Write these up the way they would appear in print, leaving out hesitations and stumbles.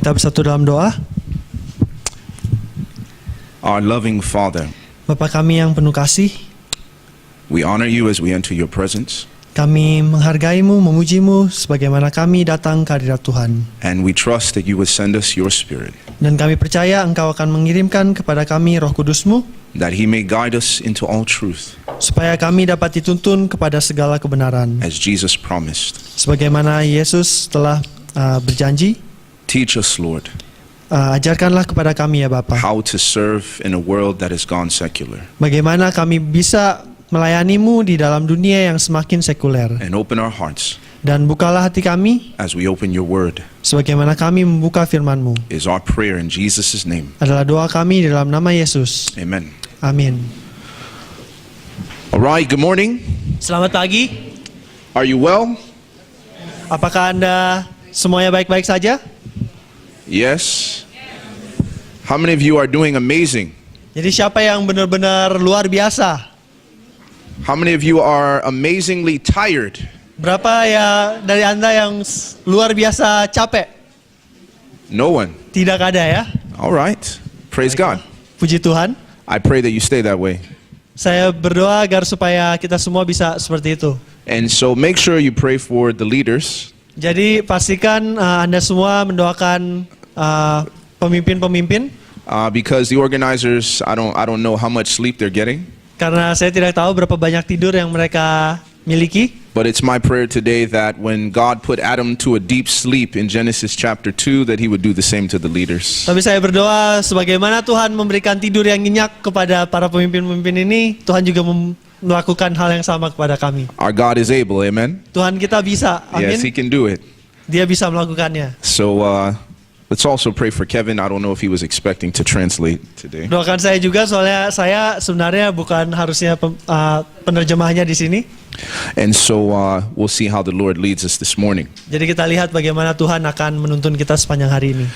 Kita bersatu dalam doa. Our loving Father, Bapa kami yang penuh kasih, we honor you as we enter your presence, kami menghargaimu, memujimu sebagaimana kami datang ke hadirat Tuhan. and we trust that you would send us your Spirit, Dan kami percaya Engkau akan mengirimkan kepada kami Roh Kudus-Mu, that he may guide us into all truth, supaya kami dapat dituntun kepada segala kebenaran. as Jesus promised. Sebagaimana Yesus telah berjanji, Teach us, Lord, ajarkanlah kepada kami ya Bapa, how to serve in a world that has gone secular, bagaimana kami bisa melayanimu di dalam dunia yang semakin sekuler. and open our hearts Dan bukalah hati kami, as we open your word, sebagaimana kami membuka firman-Mu. is our prayer in Jesus' name. Adalah doa kami di dalam nama Yesus. Amen. Amin. All right, good morning. Selamat pagi. Are you well? Apakah Anda semuanya baik-baik saja? Yes. How many of you are doing amazing? Jadi siapa yang benar-benar luar biasa? How many of you are amazingly tired? Berapa ya dari Anda yang luar biasa capek? No one. Tidak ada ya? All right. Praise God. Puji Tuhan. I pray that you stay that way. Saya berdoa agar supaya kita semua bisa seperti itu. And so make sure you pray for the leaders, Jadi pastikan Anda semua mendoakan pemimpin-pemimpin, because the organizers, I don't know how much sleep they're getting, karena saya tidak tahu berapa banyak tidur yang mereka miliki. but it's my prayer today that when God put Adam to a deep sleep in Genesis chapter 2, that he would do the same to the leaders. Tapi saya berdoa sebagaimana Tuhan memberikan tidur yang nyenyak kepada para pemimpin-pemimpin ini, Tuhan juga melakukan hal yang sama kepada kami. Our God is able, amen? Tuhan kita bisa, Yes, he amin. can do it. Dia bisa melakukannya. So let's also pray for Kevin. I don't know if he was expecting to translate today. Doakan saya juga, soalnya saya sebenarnya bukan harusnya penerjemahnya di sini. And so we'll see how the Lord leads us this morning. Jadi kita lihat bagaimana Tuhan akan menuntun kita sepanjang hari ini.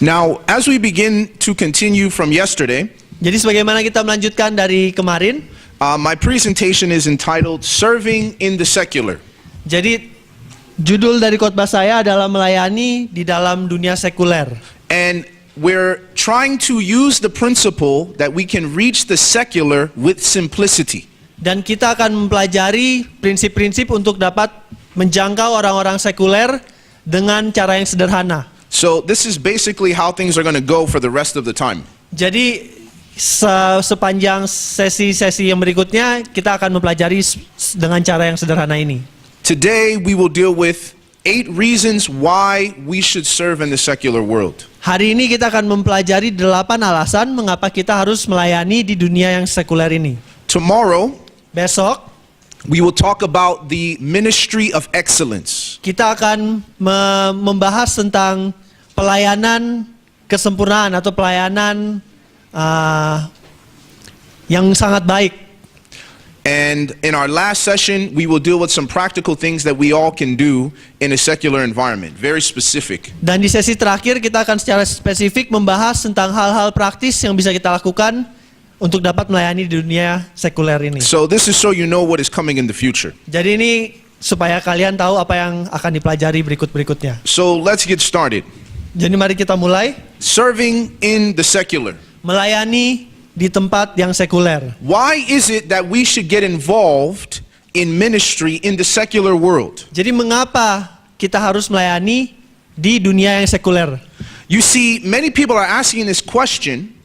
Now, as we begin to continue from yesterday, Jadi sebagaimana kita melanjutkan dari kemarin, my presentation is entitled Serving in the Secular. jadi judul dari khotbah saya adalah melayani di dalam dunia sekuler. And we're trying to use the principle that we can reach the secular with simplicity. Dan kita akan mempelajari prinsip-prinsip untuk dapat menjangkau orang-orang sekuler dengan cara yang sederhana. So this is basically how things are going to go for the rest of the time. Jadi sepanjang sesi-sesi yang berikutnya kita akan mempelajari dengan cara yang sederhana ini. Today we will deal with 8 reasons why we should serve in the secular world. Hari ini kita akan mempelajari 8 alasan mengapa kita harus melayani di dunia yang sekuler ini. Tomorrow Besok we will talk about the ministry of excellence. kita akan membahas tentang pelayanan kesempurnaan atau pelayanan yang sangat baik. And in our last session, we will deal with some practical things that we all can do in a secular environment, very specific. Dan di sesi terakhir kita akan secara spesifik membahas tentang hal-hal praktis yang bisa kita lakukan untuk dapat melayani di dunia sekuler ini. So this is so you know what is coming in the future. Jadi ini supaya kalian tahu apa yang akan dipelajari berikut-berikutnya. So let's get started. Jadi mari kita mulai. Serving in the secular. Melayani di tempat yang sekuler. Why is it that we should get involved in ministry in the secular world? Jadi mengapa kita harus melayani di dunia yang sekuler? You see, many people are asking this question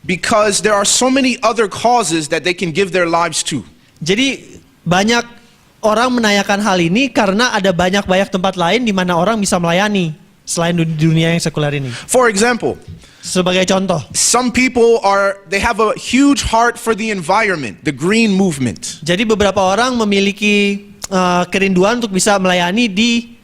because there are so many other causes that they can give their lives to. Jadi banyak orang menanyakan hal ini karena ada banyak tempat lain di mana orang bisa melayani selain di dunia yang sekuler ini. For example, Sebagai contoh, some people they have a huge heart for the environment, the green movement. jadi beberapa orang memiliki kerinduan untuk bisa melayani di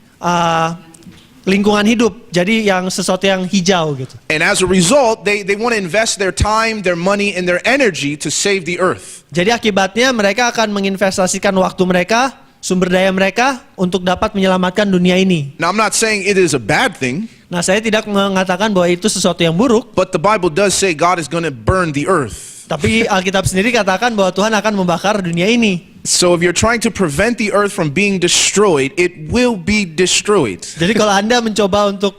lingkungan hidup. Jadi yang sesuatu yang hijau gitu. And as a result, they want to invest their time, their money, and their energy to save the earth. Jadi akibatnya mereka akan menginvestasikan waktu mereka, sumber daya mereka untuk dapat menyelamatkan dunia ini. Now, I'm not saying it is a bad thing, Nah, saya tidak mengatakan bahwa itu sesuatu yang buruk, but the Bible does say God is going to burn the earth. tapi Alkitab sendiri katakan bahwa Tuhan akan membakar dunia ini. So if you're trying to prevent the earth from being destroyed, it will be destroyed. Jadi kalau Anda mencoba untuk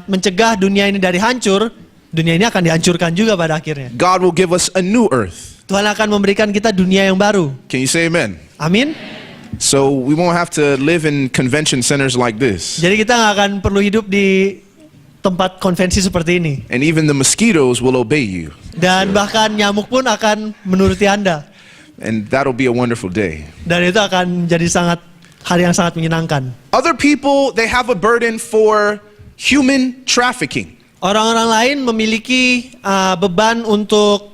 mencegah dunia ini dari hancur, dunia ini akan dihancurkan juga pada akhirnya. God will give us a new earth. Tuhan akan memberikan kita dunia yang baru. Can you say amen? Amin. So we won't have to live in convention centers like this. Jadi kita nggak akan perlu hidup di tempat konvensi seperti ini. And even the mosquitoes will obey you. Dan bahkan nyamuk pun akan menuruti Anda. And that'll be a wonderful day. Dan itu akan jadi hari yang sangat menyenangkan. Other people, they have a burden for human trafficking. Orang-orang lain memiliki beban untuk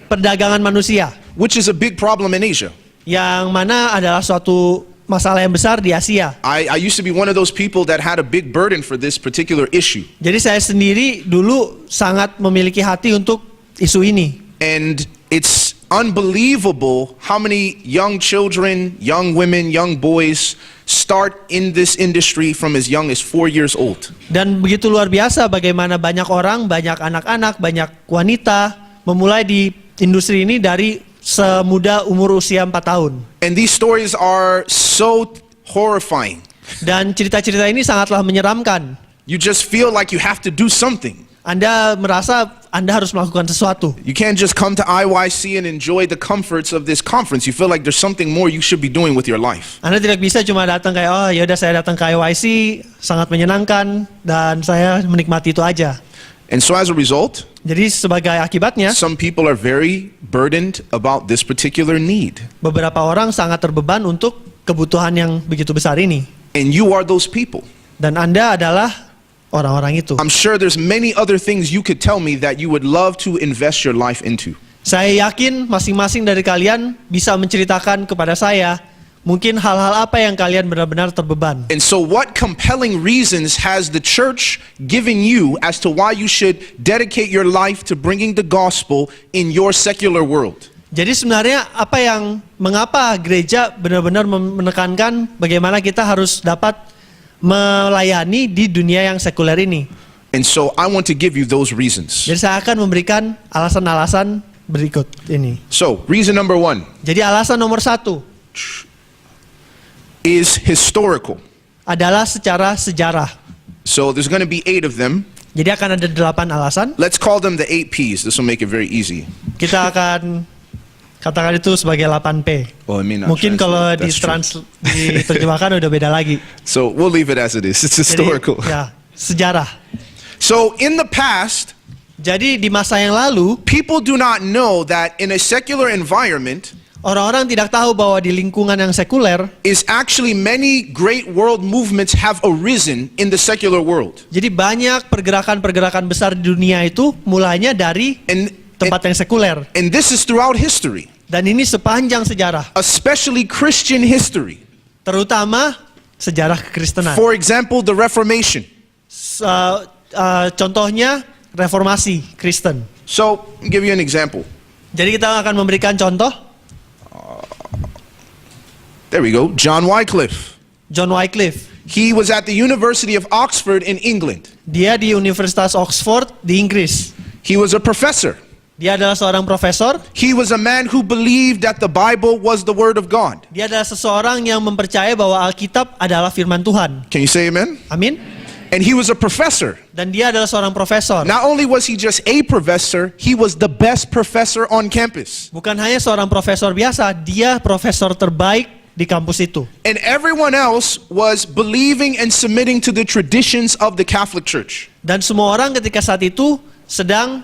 perdagangan manusia, Which is a big problem in Asia. yang mana adalah suatu masalah yang besar di Asia. I used to be one of those people that had a big burden for this particular issue. Jadi saya sendiri dulu sangat memiliki hati untuk isu ini. And it's unbelievable how many young children, young women, young boys start in this industry from as young as 4 years old. Dan begitu luar biasa bagaimana banyak orang, banyak anak-anak, banyak wanita memulai di industri ini dari semuda umur usia 4 tahun. And these stories are so horrifying. Dan cerita-cerita ini sangatlah menyeramkan. You just feel like you have to do something. Anda merasa Anda harus melakukan sesuatu. You can't just come to IYC and enjoy the comforts of this conference. You feel like there's something more you should be doing with your life. Anda tidak bisa cuma datang kayak, oh yaudah saya datang ke IYC, sangat menyenangkan, dan saya menikmati itu aja. And so as a result, Jadi sebagai akibatnya, some people are very burdened about this particular need. beberapa orang sangat terbeban untuk kebutuhan yang begitu besar ini. And you are those people. Dan Anda adalah orang-orang itu. I'm sure there's many other things you could tell me that you would love to invest your life into. Saya yakin masing-masing dari kalian bisa menceritakan kepada saya mungkin hal-hal apa yang kalian benar-benar terbeban. And so what compelling reasons has the church given you as to why you should dedicate your life to bringing the gospel in your secular world? Jadi sebenarnya mengapa gereja benar-benar menekankan bagaimana kita harus dapat melayani di dunia yang sekuler ini. And so I want to give you those reasons. Jadi saya akan memberikan alasan-alasan berikut ini. So, reason number 1 Jadi alasan nomor 1 is historical. adalah secara sejarah. So there's going to be 8 of them. Jadi akan ada 8 alasan. Let's call them the 8 P's. This will make it very easy. Kita akan katakan itu sebagai 8P. Well, I mean, Mungkin kalau diterjemahkan udah beda lagi. So we'll leave it as it is. It's historical. Jadi, ya, sejarah. So in the past, Jadi di masa yang lalu, people do not know that in a secular environment orang-orang tidak tahu bahwa di lingkungan yang sekuler, is actually many great world movements have arisen in the secular world. jadi banyak pergerakan-pergerakan besar di dunia itu mulainya dari tempat yang sekuler. And this is throughout history, Dan ini sepanjang sejarah, especially Christian history. terutama sejarah kekristenan. For example, the Reformation. Contohnya reformasi Kristen. So, I'll give you an example. Jadi kita akan memberikan contoh. There we go. John Wycliffe. John Wycliffe. He was at the University of Oxford in England. Dia di Universitas Oxford di Inggris. He was a professor. Dia adalah seorang profesor. He was a man who believed that the Bible was the Word of God. Dia adalah seseorang yang mempercayai bahwa Alkitab adalah firman Tuhan. Can you say amen? Amin. And he was a professor. Dan dia adalah seorang profesor. Not only was he just a professor, he was the best professor on campus. Bukan hanya seorang profesor biasa, dia profesor terbaik di kampus itu. And everyone else was believing and submitting to the traditions of the Catholic Church. Dan semua orang ketika saat itu sedang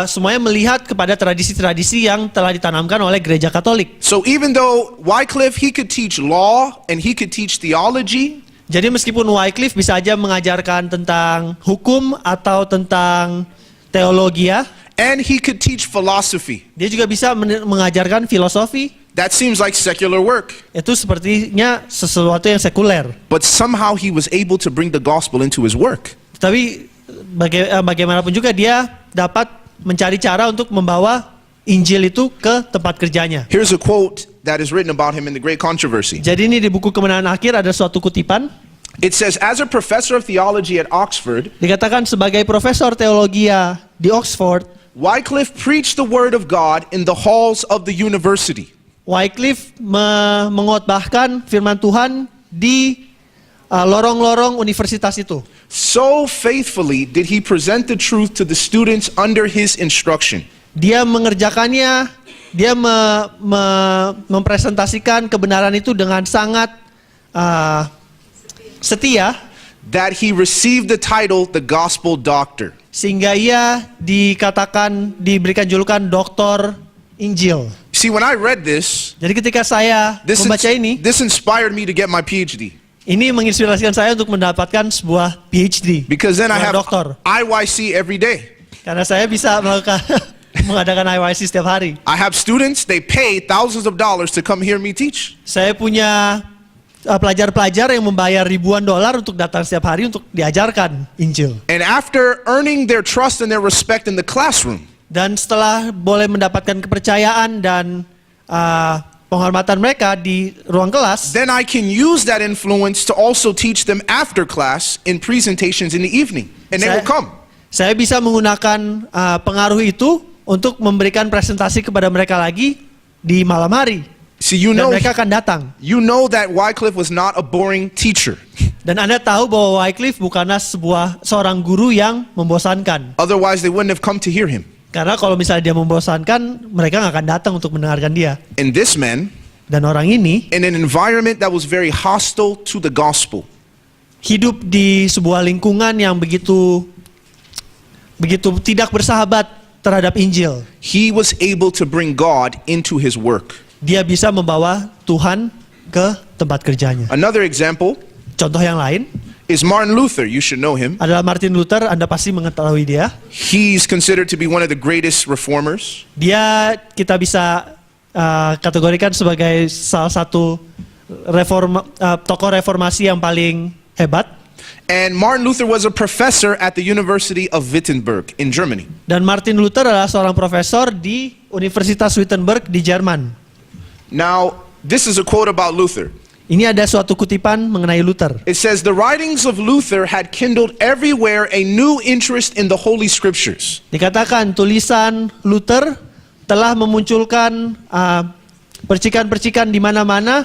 semuanya melihat kepada tradisi-tradisi yang telah ditanamkan oleh gereja Katolik. So even though Wycliffe, he could teach law and he could teach theology, Jadi meskipun Wycliffe bisa aja mengajarkan tentang hukum atau tentang teologi, and he could teach philosophy, dia juga bisa mengajarkan filosofi. that seems like secular work. Itu sepertinya sesuatu yang sekuler. But somehow he was able to bring the gospel into his work. Tapi bagaimanapun juga dia dapat mencari cara untuk membawa Injil itu ke tempat kerjanya. Here's a quote that is written about him in the Great Controversy. Jadi ini di buku Kemenangan Akhir ada suatu kutipan. It says, as a professor of theology at Oxford, Dikatakan sebagai profesor teologi di Oxford, Wycliffe preached the word of God in the halls of the university. Wycliffe mengkhotbahkan firman Tuhan di lorong-lorong universitas itu. So faithfully did he present the truth to the students under his instruction. Dia mengerjakannya, dia mempresentasikan kebenaran itu dengan sangat setia, That he received the title the gospel doctor. sehingga ia diberikan julukan doktor Injil. See, when I read this, Jadi ketika saya membaca ini, this inspired me to get my PhD. ini menginspirasikan saya untuk mendapatkan sebuah PhD, Because then I sebuah have doktor. IYC every day. Karena saya bisa mengadakan IYC setiap hari. I have students, they pay thousands of dollars to come hear me teach. Saya punya pelajar-pelajar yang membayar ribuan dolar untuk datang setiap hari untuk diajarkan Injil. And after earning their trust and their respect in the classroom, Dan setelah boleh mendapatkan kepercayaan dan penghormatan mereka di ruang kelas, then I can use that influence to also teach them after class in presentations in the evening. And they will come. saya bisa menggunakan pengaruh itu untuk memberikan presentasi kepada mereka lagi di malam hari. See, you Dan know, mereka akan datang. that Wycliffe was not a boring teacher. Dan Anda tahu bahwa Wycliffe bukanlah seorang guru yang membosankan. Otherwise, they wouldn't have come to hear him. Karena kalau misalnya dia membosankan, mereka nggak akan datang untuk mendengarkan dia. And this man, Dan orang ini in an environment that was very hostile to the gospel, hidup di sebuah lingkungan yang begitu tidak bersahabat terhadap Injil. he was able to bring God into his work. Dia bisa membawa Tuhan ke tempat kerjanya. Another example Contoh yang lain is Martin Luther. You should know him. adalah Martin Luther. Anda pasti mengetahui dia. He's considered to be one of the greatest reformers. Kita bisa kategorikan sebagai salah satu tokoh reformasi yang paling hebat. And Martin Luther was a professor at the University of Wittenberg in Germany. Dan Martin Luther adalah seorang profesor di Universitas Wittenberg di Jerman. Now, this is a quote about Luther. Ini ada suatu kutipan mengenai Luther. It says, "The writings of Luther had kindled everywhere a new interest in the Holy Scriptures. Dikatakan tulisan Luther telah memunculkan percikan-percikan di mana-mana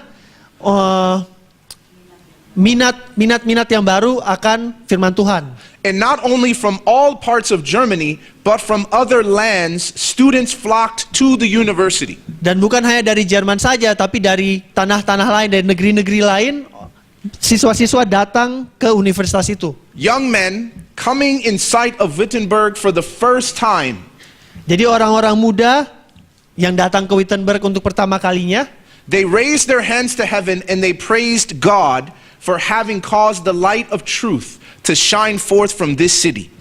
minat yang baru akan firman Tuhan. And not only from all parts of Germany, but from other lands, students flocked to the university." Dan bukan hanya dari Jerman saja, tapi dari tanah-tanah lain, dari negeri-negeri lain, siswa-siswa datang ke universitas itu. Young men coming in sight of Wittenberg for the first time. Jadi orang-orang muda yang datang ke Wittenberg untuk pertama kalinya, They raised their hands to heaven and they praised God for having caused the light of truth to shine forth from this city.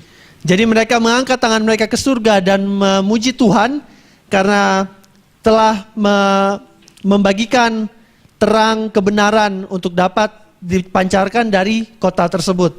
jadi mereka mengangkat tangan mereka ke surga dan memuji Tuhan karena telah membagikan terang kebenaran untuk dapat dipancarkan dari kota tersebut.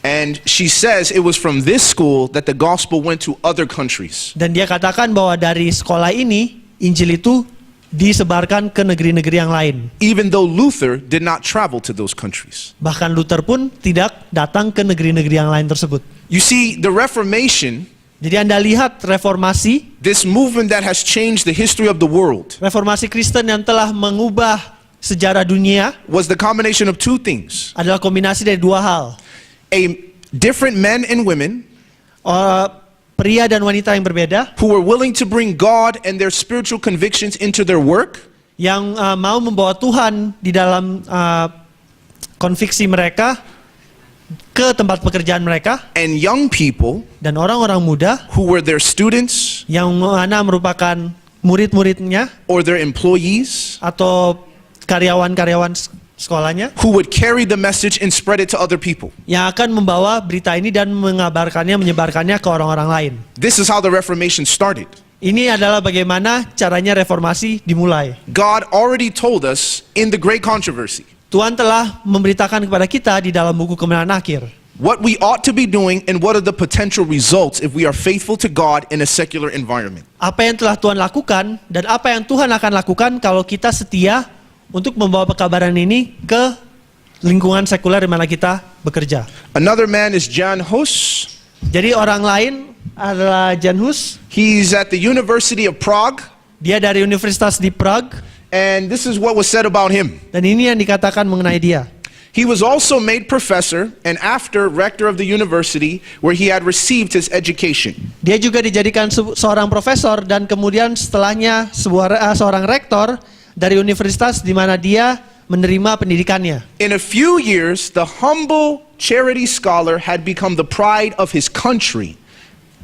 And she says it was from this school that the gospel went to other countries. Dan dia katakan bahwa dari sekolah ini, Injil itu disebarkan ke negeri-negeri yang lain. Even though Luther did not travel to those countries. Bahkan Luther pun tidak datang ke negeri-negeri yang lain tersebut. You see, the Reformation, Jadi Anda lihat reformasi, this movement that has changed the history of the world, reformasi Kristen yang telah mengubah sejarah dunia was the combination of two things. adalah kombinasi dari dua hal. Different men and women Pria dan wanita yang berbeda who were willing to bring God and their spiritual convictions into their work, yang mau membawa Tuhan di dalam konviksi mereka ke tempat pekerjaan mereka, and young people dan orang-orang muda who were their students yang mana merupakan murid-muridnya or their employees, atau karyawan-karyawan sekolahnya who would carry the message and spread it to other people. yang akan membawa berita ini dan menyebarkannya ke orang-orang lain. This is how the Reformation started. Ini adalah bagaimana caranya reformasi dimulai. God already told us in the Great Controversy Tuhan telah memberitakan kepada kita di dalam buku Kemenangan Akhir what we ought to be doing and what are the potential results if we are faithful to God in a secular environment. apa yang telah Tuhan lakukan dan apa yang Tuhan akan lakukan kalau kita setia untuk membawa pekabaran ini ke lingkungan sekuler di mana kita bekerja. Another man is Jan Hus. Jadi orang lain adalah Jan Hus. He's at the University of Prague, Dia dari Universitas di Prague. and this is what was said about him. Dan ini yang dikatakan mengenai dia. He was also made professor and after rector of the university where he had received his education. Dia juga dijadikan seorang profesor dan kemudian setelahnya seorang rektor dari universitas di mana dia menerima pendidikannya. In a few years, the humble charity scholar had become the pride of his country.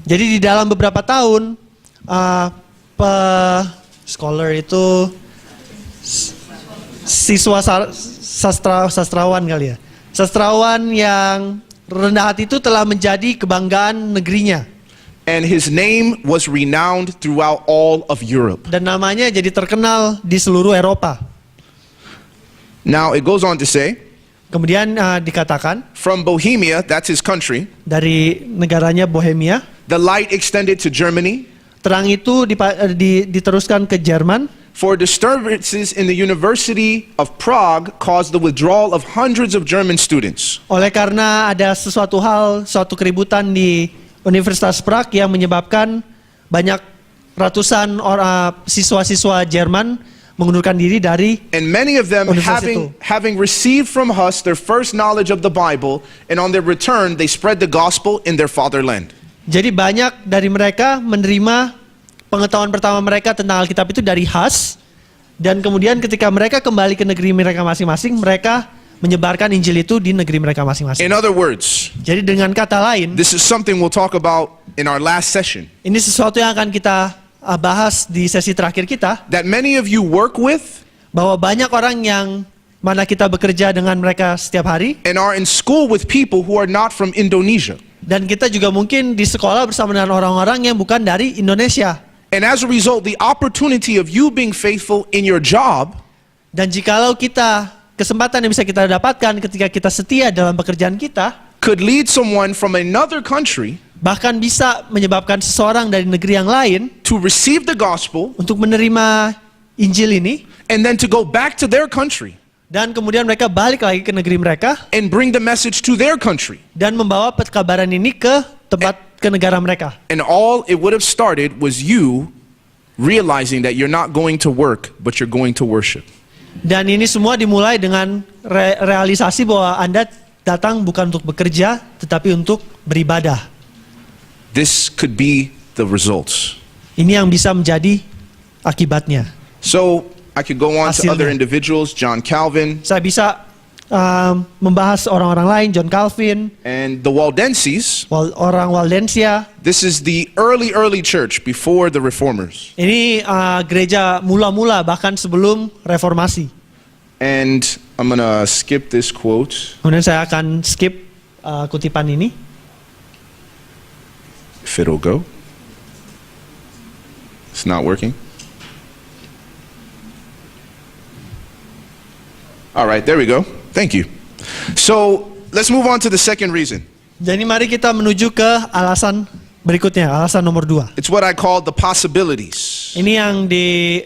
Jadi di dalam beberapa tahun, scholar itu siswa sastrawan kali ya. Sastrawan yang rendah hati itu telah menjadi kebanggaan negerinya. And his name was renowned throughout all of Europe. Dan namanya jadi terkenal di seluruh Eropa. Now it goes on to say, Kemudian dikatakan from Bohemia, that's his country, dari negaranya Bohemia, the light extended to Germany. terang itu diteruskan ke Jerman. For disturbances in the University of Prague caused the withdrawal of hundreds of German students. Oleh karena ada suatu keributan di Universitas Prague yang menyebabkan banyak ratusan siswa-siswa Jerman mengundurkan diri dari And many of them Universitas having received from us their first knowledge of the Bible, and on their return they spread the gospel in their fatherland. Jadi banyak dari mereka menerima pengetahuan pertama mereka tentang Alkitab itu dari Hus, dan kemudian ketika mereka kembali ke negeri mereka masing-masing, mereka menyebarkan Injil itu di negeri mereka masing-masing. In other words, Jadi dengan kata lain, this is something we'll talk about in our last session. ini sesuatu yang akan kita bahas di sesi terakhir kita, That many of you work with bahwa banyak orang yang mana kita bekerja dengan mereka setiap hari, and are in school with people who are not from Indonesia. dan kita juga mungkin di sekolah bersama dengan orang-orang yang bukan dari Indonesia. And as a result, the opportunity of you being faithful in your job Dan jikalau kesempatan yang bisa kita dapatkan ketika kita setia dalam pekerjaan kita, could lead someone from another country bahkan bisa menyebabkan seseorang dari negeri yang lain to receive the gospel untuk menerima Injil ini, and then to go back to their country dan kemudian mereka balik lagi ke negeri mereka and bring the message to their country. dan membawa pekabaran ini ke negara mereka. And all it would have started was you realizing that you're not going to work, but you're going to worship. Dan ini semua dimulai dengan realisasi bahwa Anda datang bukan untuk bekerja, tetapi untuk beribadah. This could be the results. Ini yang bisa menjadi akibatnya. So I could go on to Hasilnya. other individuals, John Calvin Saya bisa membahas orang-orang lain, John Calvin, and the Waldenses. orang Waldensia. This is the early church before the reformers. Ini gereja mula-mula bahkan sebelum reformasi. And I'm going to skip this quote. Kemudian saya akan skip kutipan ini. If it'll go. It's not working. All right, there we go. Thank you. So let's move on to the second reason. Jadi mari kita menuju ke alasan berikutnya, alasan nomor 2. It's what I call the possibilities. Ini yang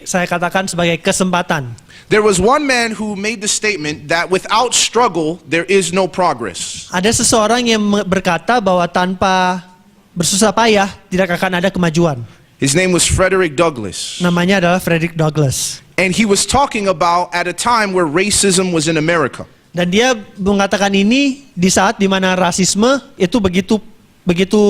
saya katakan sebagai kesempatan. There was one man who made the statement that without struggle, there is no progress. Ada seseorang yang berkata bahwa tanpa bersusah payah tidak akan ada kemajuan. His name was Frederick Douglass. Namanya adalah Frederick Douglass. And he was talking about at a time where racism was in America. Dan dia mengatakan ini di saat di mana rasisme itu begitu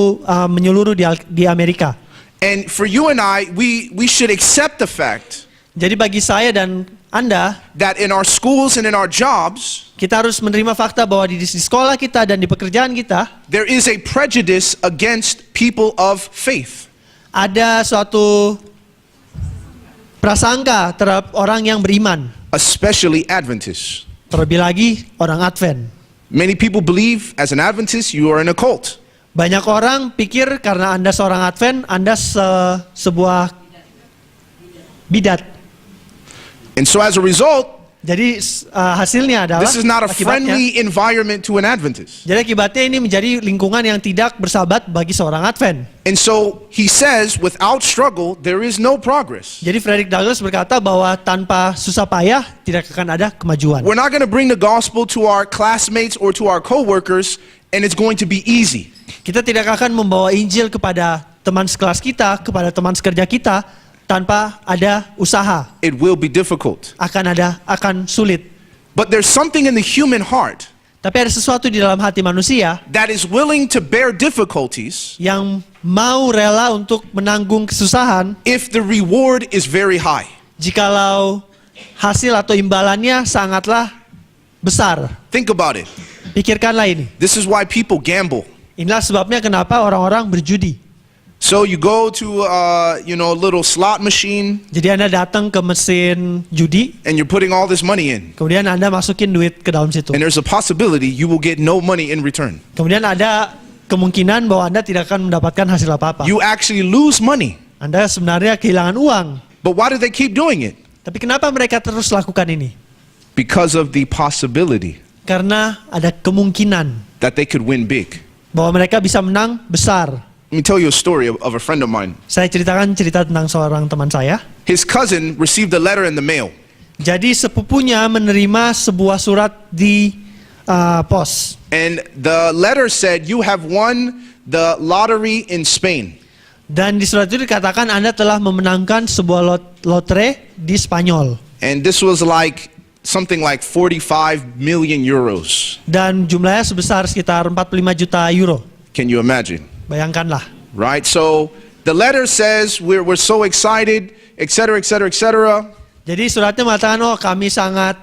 menyeluruh di Amerika. And for you and I, we should accept the fact Jadi bagi saya dan Anda, that in our schools and in our jobs, kita harus menerima fakta bahwa di sekolah kita dan di pekerjaan kita there is a prejudice against people of faith. ada suatu prasangka terhadap orang yang beriman, Especially Adventists. terlebih lagi orang Advent. Many people believe as an Adventist you are in a cult. Banyak orang pikir karena Anda seorang Advent, Anda sebuah bidat. And so as a result, Jadi hasilnya adalah this is not a akibatnya, friendly environment to an Adventist. jadi akibatnya ini menjadi lingkungan yang tidak bersahabat bagi seorang Advent. And so he says, without struggle, there is no progress. Jadi Frederick Douglass berkata bahwa tanpa susah payah tidak akan ada kemajuan. We're not going to bring the gospel to our classmates or to our coworkers, and it's going to be easy. Kita tidak akan membawa Injil kepada teman sekelas kita, kepada teman sekerja kita tanpa ada usaha. It will be difficult. Akan sulit. But there's something in the human heart Tapi ada sesuatu di dalam hati manusia that is willing to bear difficulties yang mau rela untuk menanggung kesusahan if the reward is very high. jikalau hasil atau imbalannya sangatlah besar. Think about it. Pikirkanlah ini. This is why people gamble. Inilah sebabnya kenapa orang-orang berjudi. So you go to a little slot machine Jadi Anda datang ke mesin judi, and you're putting all this money in. kemudian Anda masukin duit ke dalam situ. And there's a possibility you will get no money in return. Kemudian ada kemungkinan bahwa Anda tidak akan mendapatkan hasil apa-apa. You actually lose money. Anda sebenarnya kehilangan uang. But why do they keep doing it? Tapi kenapa mereka terus lakukan ini? Because of the possibility Karena ada kemungkinan that they could win big. bahwa mereka bisa menang besar. Let me tell you a story of a friend of mine. Saya ceritakan cerita tentang seorang teman saya. His cousin received a letter in the mail. Jadi sepupunya menerima sebuah surat di pos. And the letter said, you have won the lottery in Spain. Dan di surat itu dikatakan Anda telah memenangkan sebuah lotre di Spanyol. And this was like something like 45 million euros. Dan jumlahnya sebesar sekitar 45 juta euro. Can you imagine? Bayangkanlah. Right? So the letter says we're so excited, etc., etc., etc. Jadi suratnya mengatakan, oh kami sangat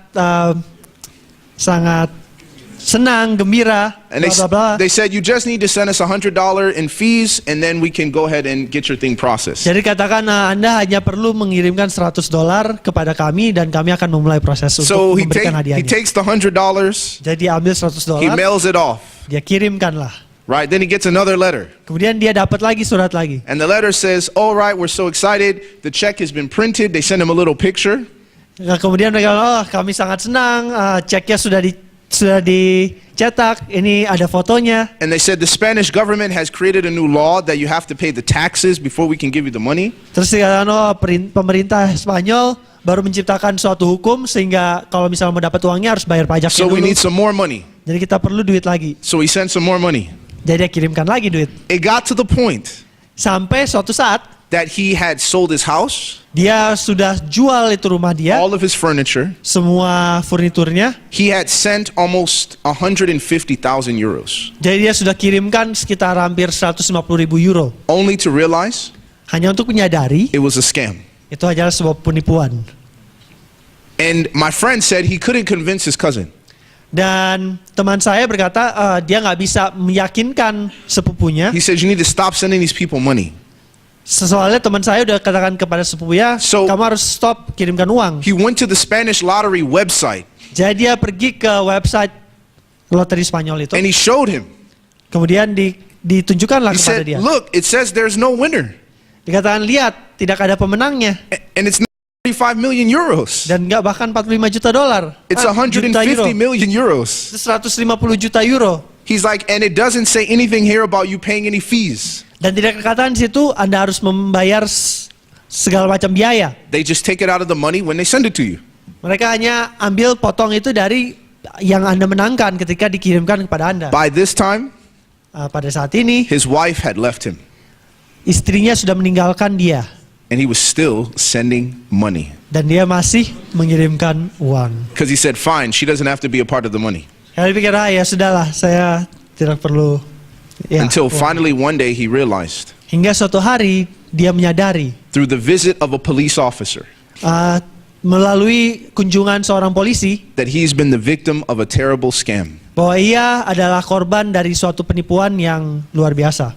senang, gembira, And bla bla bla. they said you just need to send us $100 in fees, and then we can go ahead and get your thing processed. Jadi katakan Anda hanya perlu mengirimkan $100 kepada kami dan kami akan memulai proses So untuk he memberikan hadiahnya. takes the $100, Jadi ambil he $100, mails it off. dia kirimkanlah. Right? Then he gets another letter. Kemudian dia dapat lagi surat lagi. And the letter says, all right, we're so excited. The check has been printed. They send him a little picture. Nah, kemudian mereka, oh kami sangat senang, ceknya sudah dicetak, ini ada fotonya. And they said the Spanish government has created a new law that you have to pay the taxes before we can give you the money. Terus dikatakan, oh pemerintah Spanyol baru menciptakan suatu hukum sehingga kalau misalnya mau dapat uangnya harus bayar pajaknya So we dulu. need some more money. Jadi kita perlu duit lagi. So he sent some more money. Jadi dia kirimkan lagi duit. It got to the point Sampai suatu saat that he had sold his house, dia sudah jual itu rumah dia, all of his furniture. semua furniturnya. He had sent almost 150,000 euros, Jadi dia sudah kirimkan sekitar hampir 150.000 euro. only to realize Hanya untuk menyadari it was a scam. itu adalah sebuah penipuan. And my friend said he couldn't convince his cousin. Dan teman saya berkata dia nggak bisa meyakinkan sepupunya. He says you need to stop sending these people money. Soalnya teman saya udah katakan kepada sepupunya, So- kamu harus stop kirimkan uang. He went to the Spanish lottery website Jadi dia pergi ke website loteri Spanyol itu. and he showed him. Kemudian ditunjukkanlah He kepada said, dia. look, it says there's no winner. Dikatakan lihat tidak ada pemenangnya And it's not 35 million euros. dan nggak bahkan 45 juta dolar. It's Juta euro. 150 million euros. Itu 150 juta euro. He's like, and it doesn't say anything here about you paying any fees. Dan tidak dikatakan di situ Anda harus membayar segala macam biaya. They just take it out of the money when they send it to you. Mereka hanya ambil potong itu dari yang Anda menangkan ketika dikirimkan kepada Anda. By this time, Pada saat ini his wife had left him, istrinya sudah meninggalkan dia and he was still sending money. dan dia masih mengirimkan uang. Because he said, fine, she doesn't have to be a part of the money. Saya pikir ya sudahlah, saya tidak perlu. Ya, Until uang. finally one day he realized, Hingga suatu hari dia menyadari through the visit of a police officer, melalui kunjungan seorang polisi that he's been the victim of a terrible scam. bahwa ia adalah korban dari suatu penipuan yang luar biasa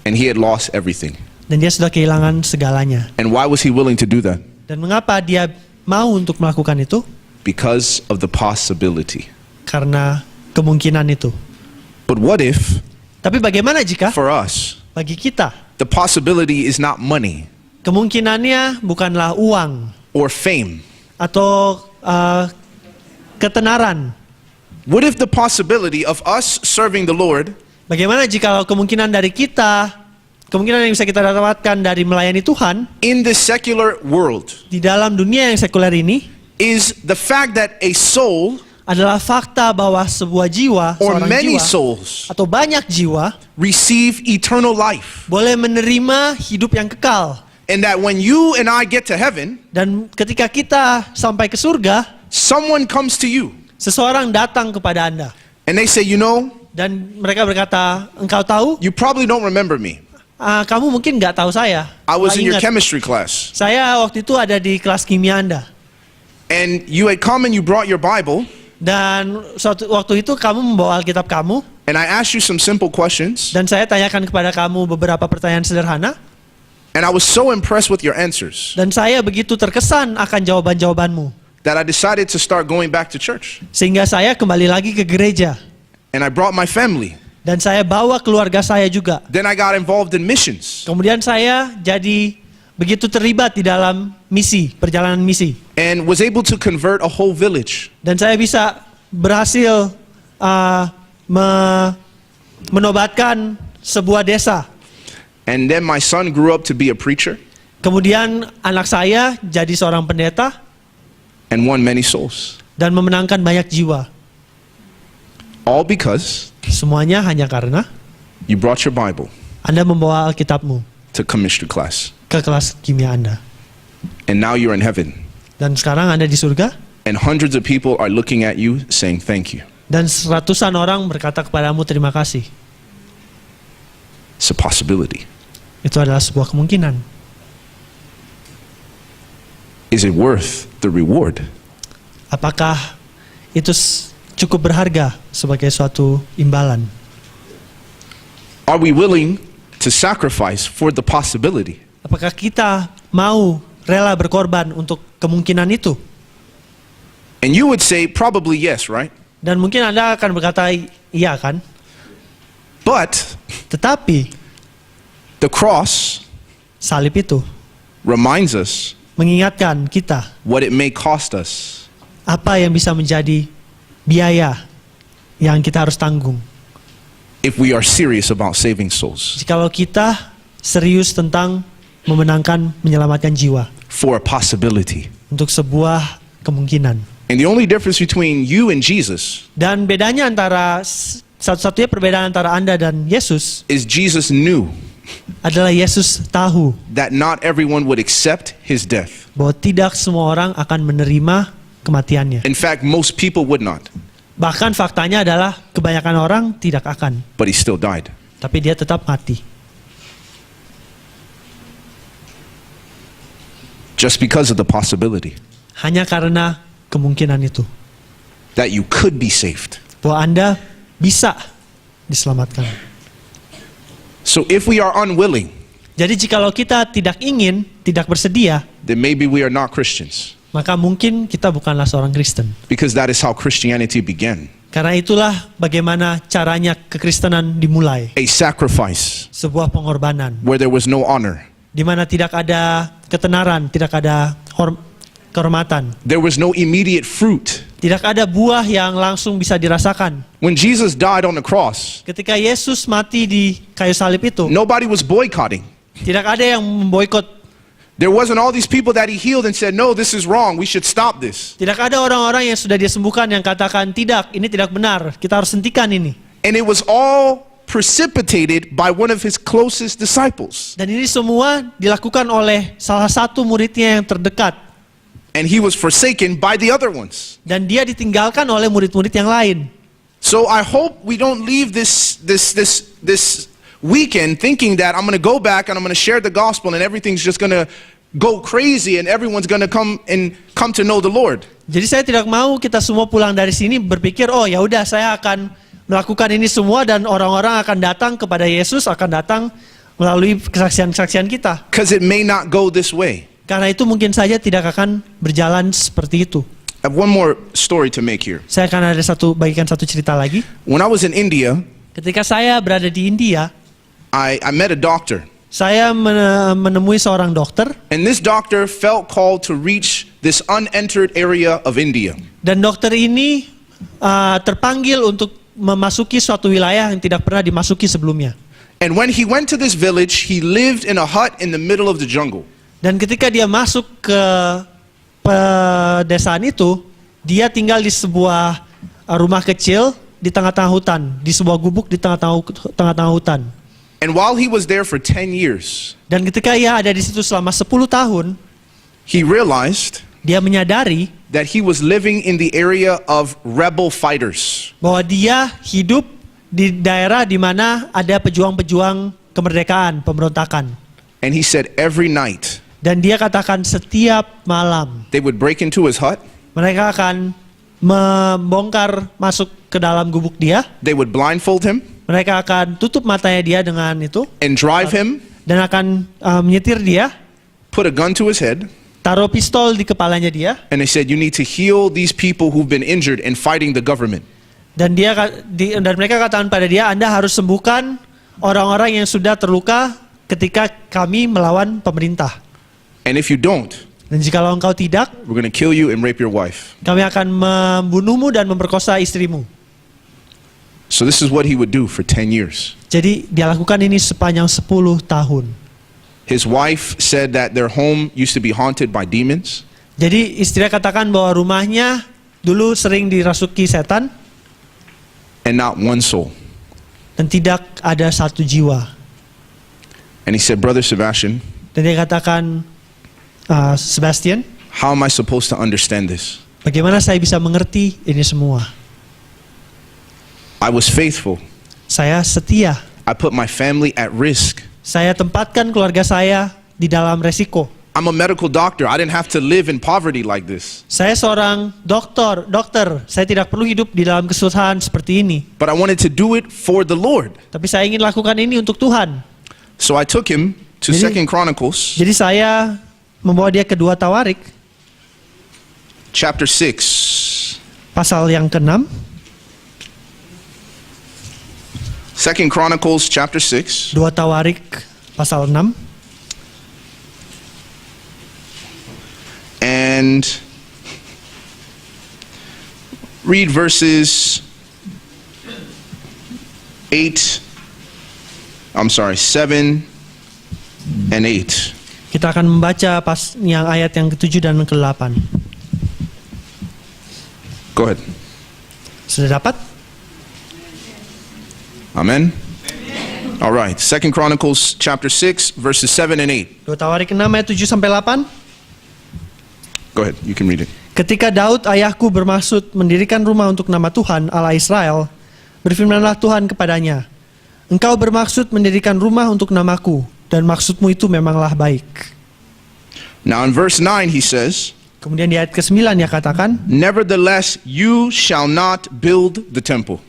And he had lost everything. dan dia sudah kehilangan segalanya. And why was he willing to do that? Dan mengapa dia mau untuk melakukan itu? Because of the possibility. Karena kemungkinan itu. But what if, Tapi bagaimana jika for us, bagi kita the possibility is not money kemungkinannya bukanlah uang or fame? atau ketenaran? What if the possibility of us serving the Lord Bagaimana jika kemungkinan dari kita, kemungkinan yang bisa kita dapatkan dari melayani Tuhan in this secular world di dalam dunia yang sekuler ini is the fact that a soul adalah fakta bahwa sebuah jiwa, or seorang many jiwa souls atau banyak jiwa receive eternal life? boleh menerima hidup yang kekal. And that when you and I get to heaven, Dan ketika kita sampai ke surga, someone comes to you Seseorang datang kepada Anda and they say, you know, dan mereka berkata, engkau tahu, you probably don't remember me. kamu mungkin nggak tahu saya. I was Nggak in your ingat. chemistry class. Saya waktu itu ada di kelas kimia Anda. And you had come and you brought your Bible. Dan waktu itu kamu membawa Alkitab kamu. And I asked you some simple questions. Dan saya tanyakan kepada kamu beberapa pertanyaan sederhana. And I was so impressed with your answers Dan saya begitu terkesan akan jawaban-jawabanmu. that I decided to start going back to church. Sehingga saya kembali lagi ke gereja. And I brought my family. Dan saya bawa keluarga saya juga. Then I got involved in missions. Kemudian saya jadi begitu terlibat di dalam misi, perjalanan misi. And was able to convert a whole village. Dan saya bisa berhasil menobatkan sebuah desa. And then my son grew up to be a preacher Kemudian anak saya jadi seorang pendeta and won many souls. dan memenangkan banyak jiwa. All because Semuanya hanya karena you brought your Bible Anda membawa Alkitabmu to chemistry class. ke kelas kimia Anda. And now you're in heaven. Dan sekarang Anda di surga And hundreds of people are looking at you saying thank you. dan ratusan orang berkata kepadamu terima kasih. It's a possibility. Itu adalah sebuah kemungkinan. Is it worth the reward? Apakah itu cukup berharga sebagai suatu imbalan? Are we willing to sacrifice for the possibility? Apakah kita mau rela berkorban untuk kemungkinan itu? And you would say probably yes, right? Dan mungkin Anda akan berkata iya kan? But Tetapi the cross salib itu reminds us mengingatkan kita what it may cost us apa yang bisa menjadi biaya yang kita harus tanggung if we are serious about saving souls jikalau kita serius tentang menyelamatkan jiwa for a possibility. untuk sebuah kemungkinan. And the only difference between you and Jesus Dan bedanya antara satu-satunya perbedaan antara Anda dan Yesus is Jesus knew adalah Yesus tahu that not everyone would accept his death. bahwa tidak semua orang akan menerima kematiannya. In fact, most people would not, Bahkan faktanya adalah kebanyakan orang tidak akan, but he still died. tapi dia tetap mati. Just because of the possibility Hanya karena kemungkinan itu that you could be saved. bahwa Anda bisa diselamatkan. So if we are unwilling, Jadi jikalau kita tidak ingin, tidak bersedia, then maybe we are not Christians, maka mungkin kita bukanlah seorang Kristen. because that is how Christianity began. Karena itulah bagaimana caranya kekristenan dimulai. A sacrifice Sebuah pengorbanan where there was no honor. di mana tidak ada ketenaran, tidak ada kehormatan, There was no immediate fruit. tidak ada buah yang langsung bisa dirasakan. When Jesus died on the cross, Ketika Yesus mati di kayu salib itu, nobody was boycotting. tidak ada yang memboikot. There wasn't all these people that he healed and said, no, this is wrong, we should stop this. Tidak ada orang-orang yang sudah dia sembuhkan yang katakan, tidak, ini tidak benar, kita harus hentikan ini. And it was all precipitated by one of his closest disciples. Dan ini semua dilakukan oleh salah satu muridnya yang terdekat. And he was forsaken by the other ones. Dan dia ditinggalkan oleh murid-murid yang lain. So I hope we don't leave this weekend thinking that I'm going to go back and I'm going to share the gospel and everything's just going to go crazy and everyone's going to come to know the Lord. Jadi saya tidak mau kita semua pulang dari sini berpikir, oh ya udah saya akan melakukan ini semua dan orang-orang akan datang kepada Yesus, akan datang melalui kesaksian-kesaksian kita. Because it may not go this way. Karena itu mungkin saja tidak akan berjalan seperti itu. I have one more story to make here. Saya akan bagikan satu cerita lagi. When I was in India, Ketika saya berada di India, I met a doctor. saya menemui seorang dokter. And this doctor felt called to reach this unentered area of India. Dan dokter ini terpanggil untuk memasuki suatu wilayah yang tidak pernah dimasuki sebelumnya. And when he went to this village, he lived in a hut in the middle of the jungle. Dan ketika dia masuk ke pedesaan itu, dia tinggal di sebuah rumah kecil di tengah-tengah hutan, di sebuah gubuk di tengah-tengah hutan. And while he was there for 10 years, Dan ketika ia ada di situ selama 10 tahun, he realized dia menyadari that he was living in the area of rebel fighters. Bahwa dia hidup di daerah di mana ada pejuang-pejuang kemerdekaan, pemberontakan. And he said every night Dan dia katakan setiap malam they would break into his hut, mereka akan membongkar masuk ke dalam gubuk dia. they would blindfold him Mereka akan tutup matanya dia dengan itu and drive him, dan akan menyetir dia, put a gun to his head, taruh pistol di kepalanya dia, and they said you need to heal these people who've been injured in fighting the government. dan dan mereka katakan pada dia, Anda harus sembuhkan orang-orang yang sudah terluka ketika kami melawan pemerintah. And if you don't, Dan jikalau engkau tidak, we're going to kill you and rape your wife. kami akan membunuhmu dan memperkosa istrimu. So this is what he would do for 10 years. Jadi dia lakukan ini sepanjang 10 tahun. His wife said that their home used to be haunted by demons. Jadi istrinya katakan bahwa rumahnya dulu sering dirasuki setan And not one soul. dan tidak ada satu jiwa. And he said, Brother Sebastian, Dan dia katakan, Sebastian, how am I supposed to understand this? bagaimana saya bisa mengerti ini semua? I was faithful. Saya setia. I put my family at risk. Saya tempatkan keluarga saya di dalam resiko. I'm a medical doctor. I didn't have to live in poverty like this. Saya seorang dokter. Saya tidak perlu hidup di dalam kesusahan seperti ini. But I wanted to do it for the Lord. Tapi saya ingin lakukan ini untuk Tuhan. So I took him to Jadi- 2 Chronicles Jadi saya membawa dia ke 2 Tawarik, chapter 6. pasal yang ke-6. 2 Chronicles chapter 6. 2 Tawarik, pasal 6. And read verses 7 and 8. Kita akan membaca pas yang ayat yang ke-7 dan ke-8. Go ahead. Sudah dapat? Amen. All right. 2 Chronicles chapter 6 verses 7 and 8. 2 Tawarik 6 ayat 7 sampai 8. Go ahead. You can read it. Ketika Daud ayahku bermaksud mendirikan rumah untuk nama Tuhan Allah Israel, berfirmanlah Tuhan kepadanya, Engkau bermaksud mendirikan rumah untuk namaku, dan maksudmu itu memanglah baik. Now in verse 9 he says, Kemudian di ayat ke-9 dia katakan, nevertheless you shall not build the temple.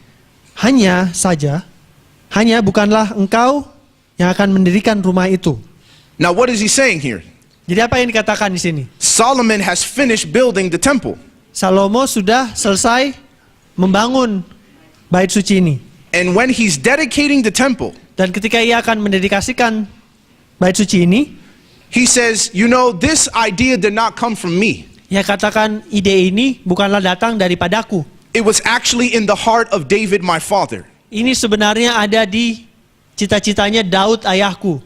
hanya bukanlah engkau yang akan mendirikan rumah itu. Now what is he saying here? Jadi apa yang dikatakan di sini? Solomon has finished building the temple. Salomo sudah selesai membangun bait suci ini. And when he's dedicating the temple, Dan ketika ia akan mendedikasikan bait suci ini, he says, you know, this idea did not come from me. ia katakan ide ini bukanlah datang daripadaku. It was actually in the heart of David, my father. Ini sebenarnya ada di cita-citanya Daud ayahku.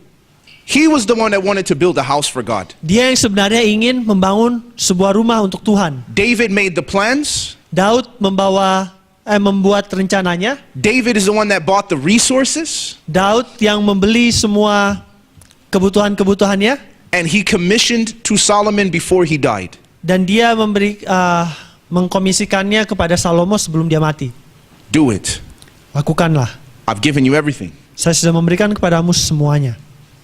He was the one that wanted to build a house for God. Dia yang sebenarnya ingin membangun sebuah rumah untuk Tuhan. David made the plans. Daud membuat rencananya. David is the one that bought the resources. Daud yang membeli semua kebutuhan-kebutuhannya. And he commissioned to Solomon before he died. Dan dia mengkomisikannya kepada Salomo sebelum dia mati. Do it. Lakukanlah. I've given you everything. Saya sudah memberikan kepadamu semuanya.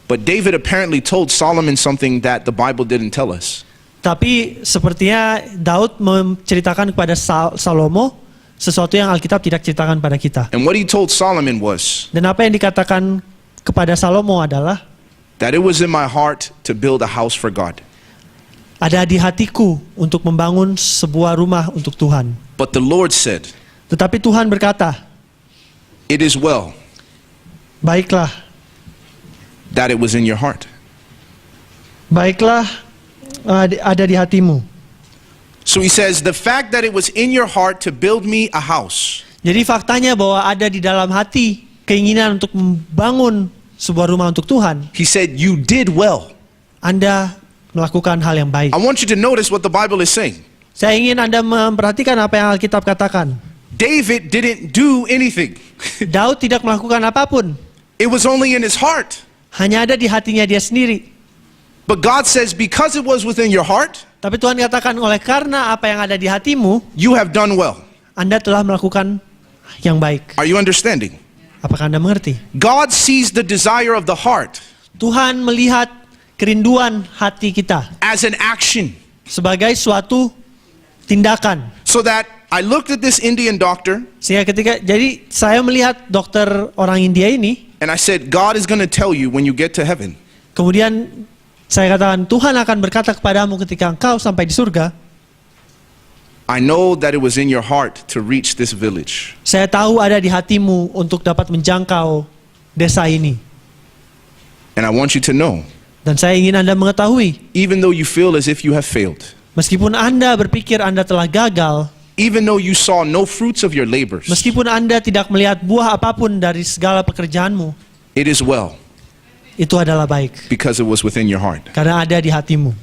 But David apparently told Solomon something that the Bible didn't tell us. Tapi sepertinya Daud menceritakan kepada Salomo sesuatu yang Alkitab tidak ceritakan pada kita. And what he told Solomon was Dan apa yang dikatakan kepada Salomo adalah, that it was in my heart to build a house for God. ada di hatiku untuk membangun sebuah rumah untuk Tuhan. But the Lord said, Tetapi Tuhan berkata, it is well baiklah, that it was in your heart. baiklah ada di hatimu. So he says, the fact that it was in your heart to build me a house, Jadi faktanya bahwa ada di dalam hati keinginan untuk membangun sebuah rumah untuk Tuhan, he said, you did well. Anda melakukan hal yang baik. I want you to notice what the Bible is saying. Saya ingin Anda memperhatikan apa yang Alkitab katakan. David didn't do anything. Daud tidak melakukan apapun. It was only in his heart. Hanya ada di hatinya dia sendiri. But God says, because it was within your heart, Tapi Tuhan katakan, oleh karena apa yang ada di hatimu, you have done well. Anda telah melakukan yang baik. Are you understanding? Apakah Anda mengerti? God sees the desire of the heart Tuhan melihat kerinduan hati kita as an action. sebagai suatu tindakan. So that I looked at this Indian doctor Sehingga jadi saya melihat dokter orang India ini, and I said, God is going to tell you when you get to heaven. kemudian saya katakan, Tuhan akan berkata kepadamu ketika engkau sampai di surga, I know that it was in your heart to reach this village. saya tahu ada di hatimu untuk dapat menjangkau desa ini. And I want you to know, Dan saya ingin Anda mengetahui, even though you feel as if you have failed, meskipun Anda berpikir Anda telah gagal, even though you saw no fruits of your labors, meskipun Anda tidak melihat buah apapun dari segala pekerjaanmu, it is well itu adalah baik. because it was within your heart. Karena ada di hatimu.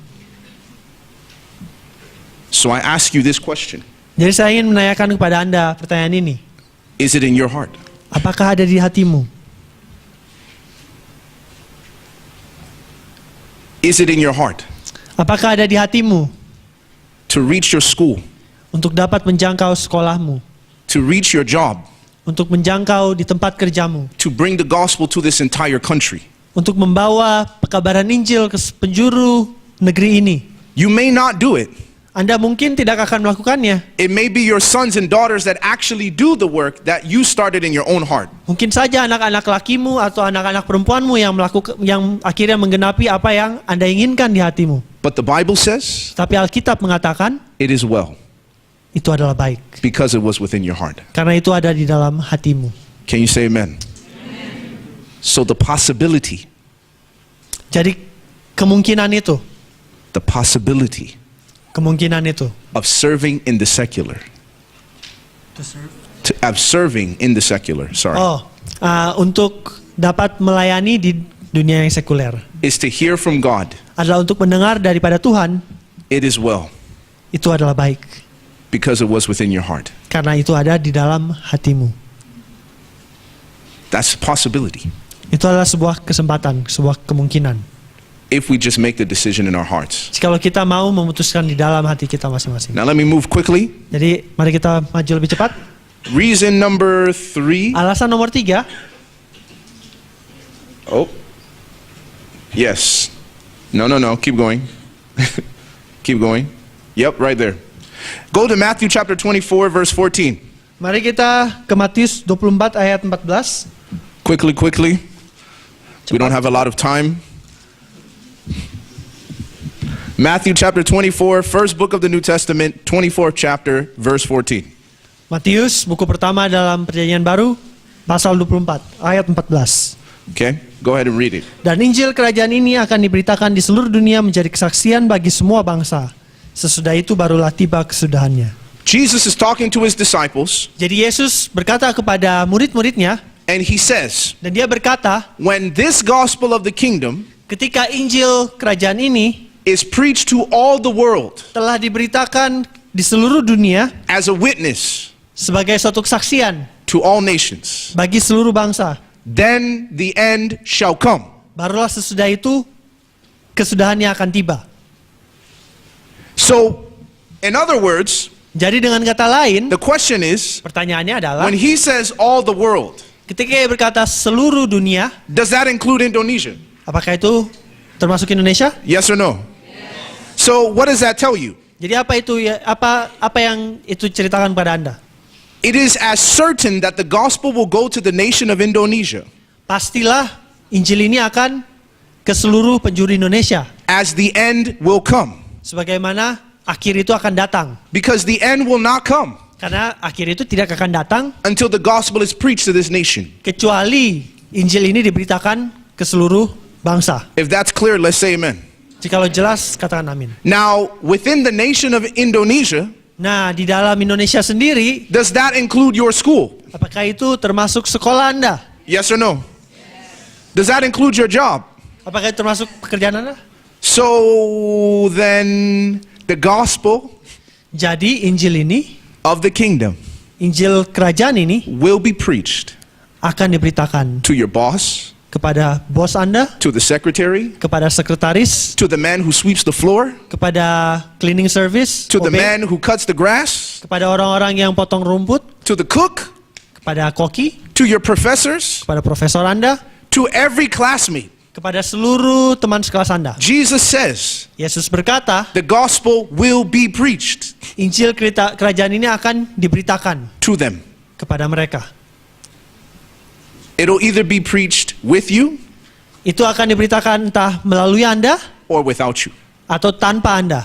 So I ask you this question. Jadi saya ingin menanyakan kepada Anda pertanyaan ini. Is it in your heart? Apakah ada di hatimu? Is it in your heart Apakah ada di hatimu to reach your school, untuk dapat menjangkau sekolahmu, to reach your job, untuk menjangkau di tempat kerjamu, to bring the gospel to this entire country? untuk membawa pekabaran Injil ke penjuru negeri ini? You may not do it. Anda mungkin tidak akan melakukannya. It may be your sons and daughters that actually do the work that you started in your own heart. Mungkin saja anak-anak lakimu atau anak-anak perempuanmu yang akhirnya menggenapi apa yang Anda inginkan di hatimu. But the Bible says Tapi Alkitab mengatakan it is well itu adalah baik, because it was within your heart. karena itu ada di dalam hatimu. Can you say amen? So the possibility, Jadi kemungkinan itu of serving in the secular, of serving in the secular, untuk dapat melayani di dunia yang sekuler is to hear from God. adalah untuk mendengar daripada Tuhan. It is well Itu adalah baik because it was within your heart. karena itu ada di dalam hatimu. That's a possibility. Itu adalah sebuah kesempatan, sebuah kemungkinan. If we just make the decision in our hearts. Jikalau kita mau memutuskan di dalam hati kita masing-masing. Now let me move quickly. Jadi mari kita maju lebih cepat. Reason number 3. Alasan nomor 3. Oh. Yes. No. Keep going. Keep going. Yep, right there. Go to Matthew chapter 24, verse 14. Mari kita ke Matius 24 ayat 14. Quickly. We don't have a lot of time. Matthew chapter 24, first book of the New Testament, 24th chapter, verse 14. Matius, buku pertama dalam Perjanjian Baru, pasal 24, ayat 14. Okay, go ahead and read it. Dan Injil kerajaan ini akan diberitakan di seluruh dunia menjadi kesaksian bagi semua bangsa. Sesudah itu barulah tiba kesudahannya. Jesus is talking to his disciples, Jadi Yesus berkata kepada murid-muridnya, and he says, dan dia berkata, when this gospel of the kingdom ketika Injil kerajaan ini is preached to all the world telah diberitakan di seluruh dunia as a witness sebagai suatu kesaksian to all nations, bagi seluruh bangsa, then the end shall come. barulah sesudah itu kesudahannya akan tiba. So, in other words, Jadi dengan kata lain, the question is, pertanyaannya adalah, when he says all the world, ketika ia berkata seluruh dunia, does that include Indonesia? apakah itu termasuk Indonesia? Yes or no? So, what does that tell you? Jadi apa itu ya, apa yang itu ceritakan pada Anda? It is as certain that the gospel will go to the nation of Indonesia Pastilah Injil ini akan ke seluruh penjuru Indonesia, as the end will come. sebagaimana akhir itu akan datang. Because the end will not come Karena akhir itu tidak akan datang until the gospel is preached to this nation. kecuali Injil ini diberitakan ke seluruh bangsa. If that's clear, let's say amen. Jikalau jelas, katakan amin. Now, within the nation of Indonesia, Nah, di dalam Indonesia sendiri, does that include your school? apakah itu termasuk sekolah Anda? Yes or no? Does that include your job? Apakah itu termasuk pekerjaan Anda? So then the gospel Jadi Injil ini, of the kingdom Injil kerajaan ini will be preached akan diberitakan to your boss, kepada bos Anda, to the secretary, kepada sekretaris, to the man who sweeps the floor, kepada cleaning service, to the OB, man who cuts the grass, kepada orang-orang yang potong rumput, to the cook, kepada koki, to your professors, kepada profesor Anda, to every classmate. kepada seluruh teman sekelas Anda. Jesus says Yesus berkata, the gospel will be preached Injil kerajaan ini akan diberitakan to them. kepada mereka. It'll either be preached with you Itu akan diberitakan entah melalui Anda or without you. atau tanpa Anda.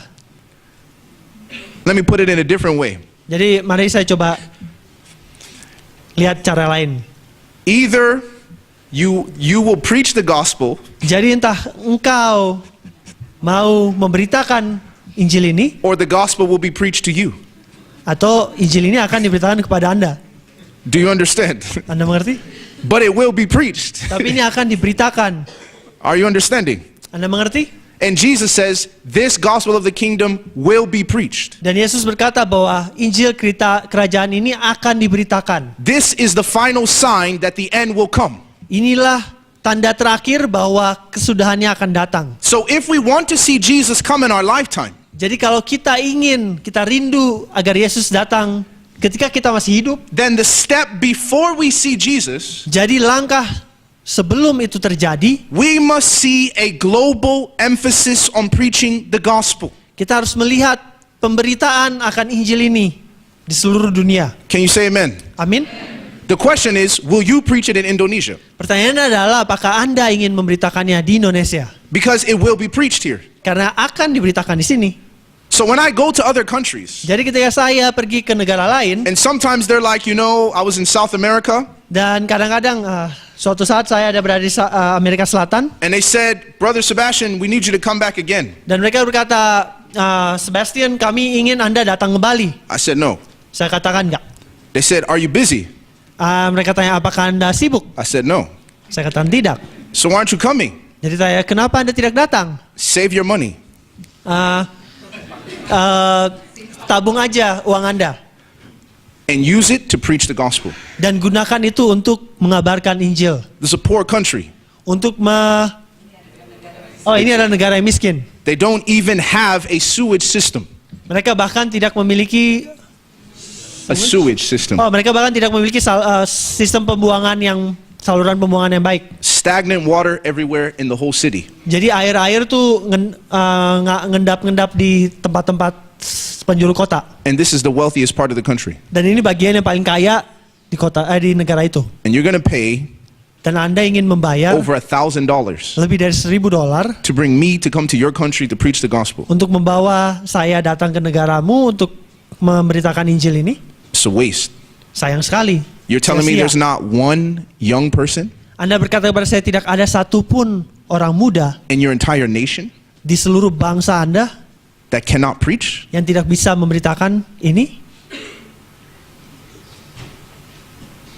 Let me put it in a different way. Jadi mari saya coba lihat cara lain. Either you will preach the gospel Jadi entah engkau mau memberitakan Injil ini or the gospel will be preached to you. atau Injil ini akan diberitakan kepada Anda. Do you understand? Anda mengerti? But it will be preached. Tapi ini akan diberitakan. Are you understanding? Anda mengerti? And Jesus says this gospel of the kingdom will be preached. Dan Yesus berkata bahwa Injil kerajaan ini akan diberitakan. This is the final sign that the end will come. Inilah tanda terakhir bahwa kesudahannya akan datang. So if we want to see Jesus come in our lifetime, Jadi kalau kita rindu agar Yesus datang ketika kita masih hidup, then the step before we see Jesus, jadi langkah sebelum itu terjadi, we must see a global emphasis on preaching the gospel. kita harus melihat pemberitaan akan Injil ini di seluruh dunia. Can you say amen? Amin. The question is, will you preach it in Indonesia? Pertanyaannya adalah apakah Anda ingin memberitakannya di Indonesia? Because it will be preached here. Karena akan diberitakan di sini. So when I go to other countries, Jadi ketika saya pergi ke negara lain, and sometimes they're like, I was in South America, dan kadang-kadang suatu saat saya ada berada di Amerika Selatan, and they said, Brother Sebastian, we need you to come back again. dan mereka berkata, Sebastian, kami ingin Anda datang kembali. I said, no. Saya katakan enggak. They said, are you busy? Mereka tanya, apakah Anda sibuk? I said, no. Saya katakan tidak. So why aren't you coming? Jadi saya, kenapa Anda tidak datang? Save your money. Tabung aja uang Anda And use it to preach the gospel. dan gunakan itu untuk mengabarkan Injil. This is a poor country. Untuk ini adalah negara yang miskin. They don't even have a sewage system. Mereka bahkan tidak memiliki mereka bahkan tidak memiliki sistem pembuangan saluran pembuangan yang baik. Stagnant water everywhere in the whole city. Jadi air tuh ngendap-ngendap di tempat-tempat penjuru kota. And this is the wealthiest part of the country. Dan ini bagian yang paling kaya di negara itu. And you're going to pay Dan Anda ingin membayar over $1,000 lebih dari $1,000 to bring me to come to your country to preach the gospel. untuk membawa saya datang ke negaramu untuk memberitakan Injil ini. It's a waste. Sayang sekali. You're telling me Sia-sia. there's not one young person Anda berkata kepada saya tidak ada satupun orang muda in your entire nation di seluruh bangsa Anda that cannot preach? yang tidak bisa memberitakan ini.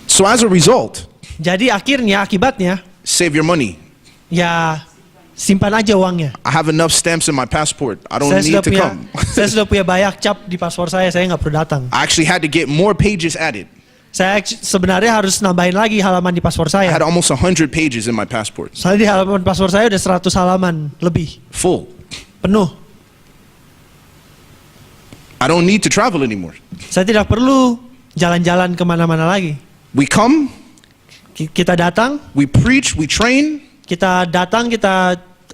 So as a result, Jadi akibatnya save your money. ya simpan aja uangnya. I have enough stamps in my passport. I don't Saya need to sudah come. saya sudah punya banyak cap di paspor saya nggak perlu datang. I actually had to get more pages added. Saya sebenarnya harus nambahin lagi halaman di paspor I had saya. almost 100 pages in my passport. Soalnya di halaman paspor saya udah 100 halaman lebih, Full. penuh. I don't need to travel anymore. Saya tidak perlu jalan-jalan kemana-mana lagi. We come, Kita datang, we preach, we train, kita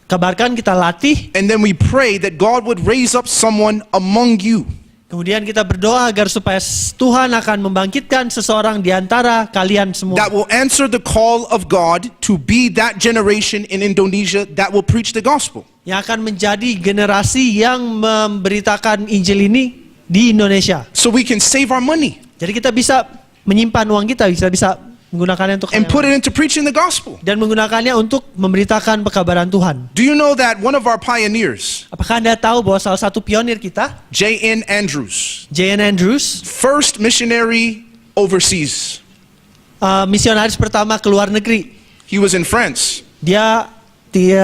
kabarkan, kita latih, and then we pray that God would raise up someone among you kemudian kita berdoa agar supaya Tuhan akan membangkitkan seseorang di antara kalian semua that will answer the call of God to be that generation in Indonesia that will preach the gospel. yang akan menjadi generasi yang memberitakan Injil ini di Indonesia. So we can save our money Jadi kita bisa menyimpan uang kita, bisa menggunakannya untuk and put it into preaching the gospel. dan menggunakannya untuk memberitakan pekabaran Tuhan. Do you know that one of our pioneers, Apakah Anda tahu bahwa salah satu pionir kita, J.N. Andrews, J.N. Andrews, first missionary overseas, misionaris pertama ke luar negeri. he was in France. Dia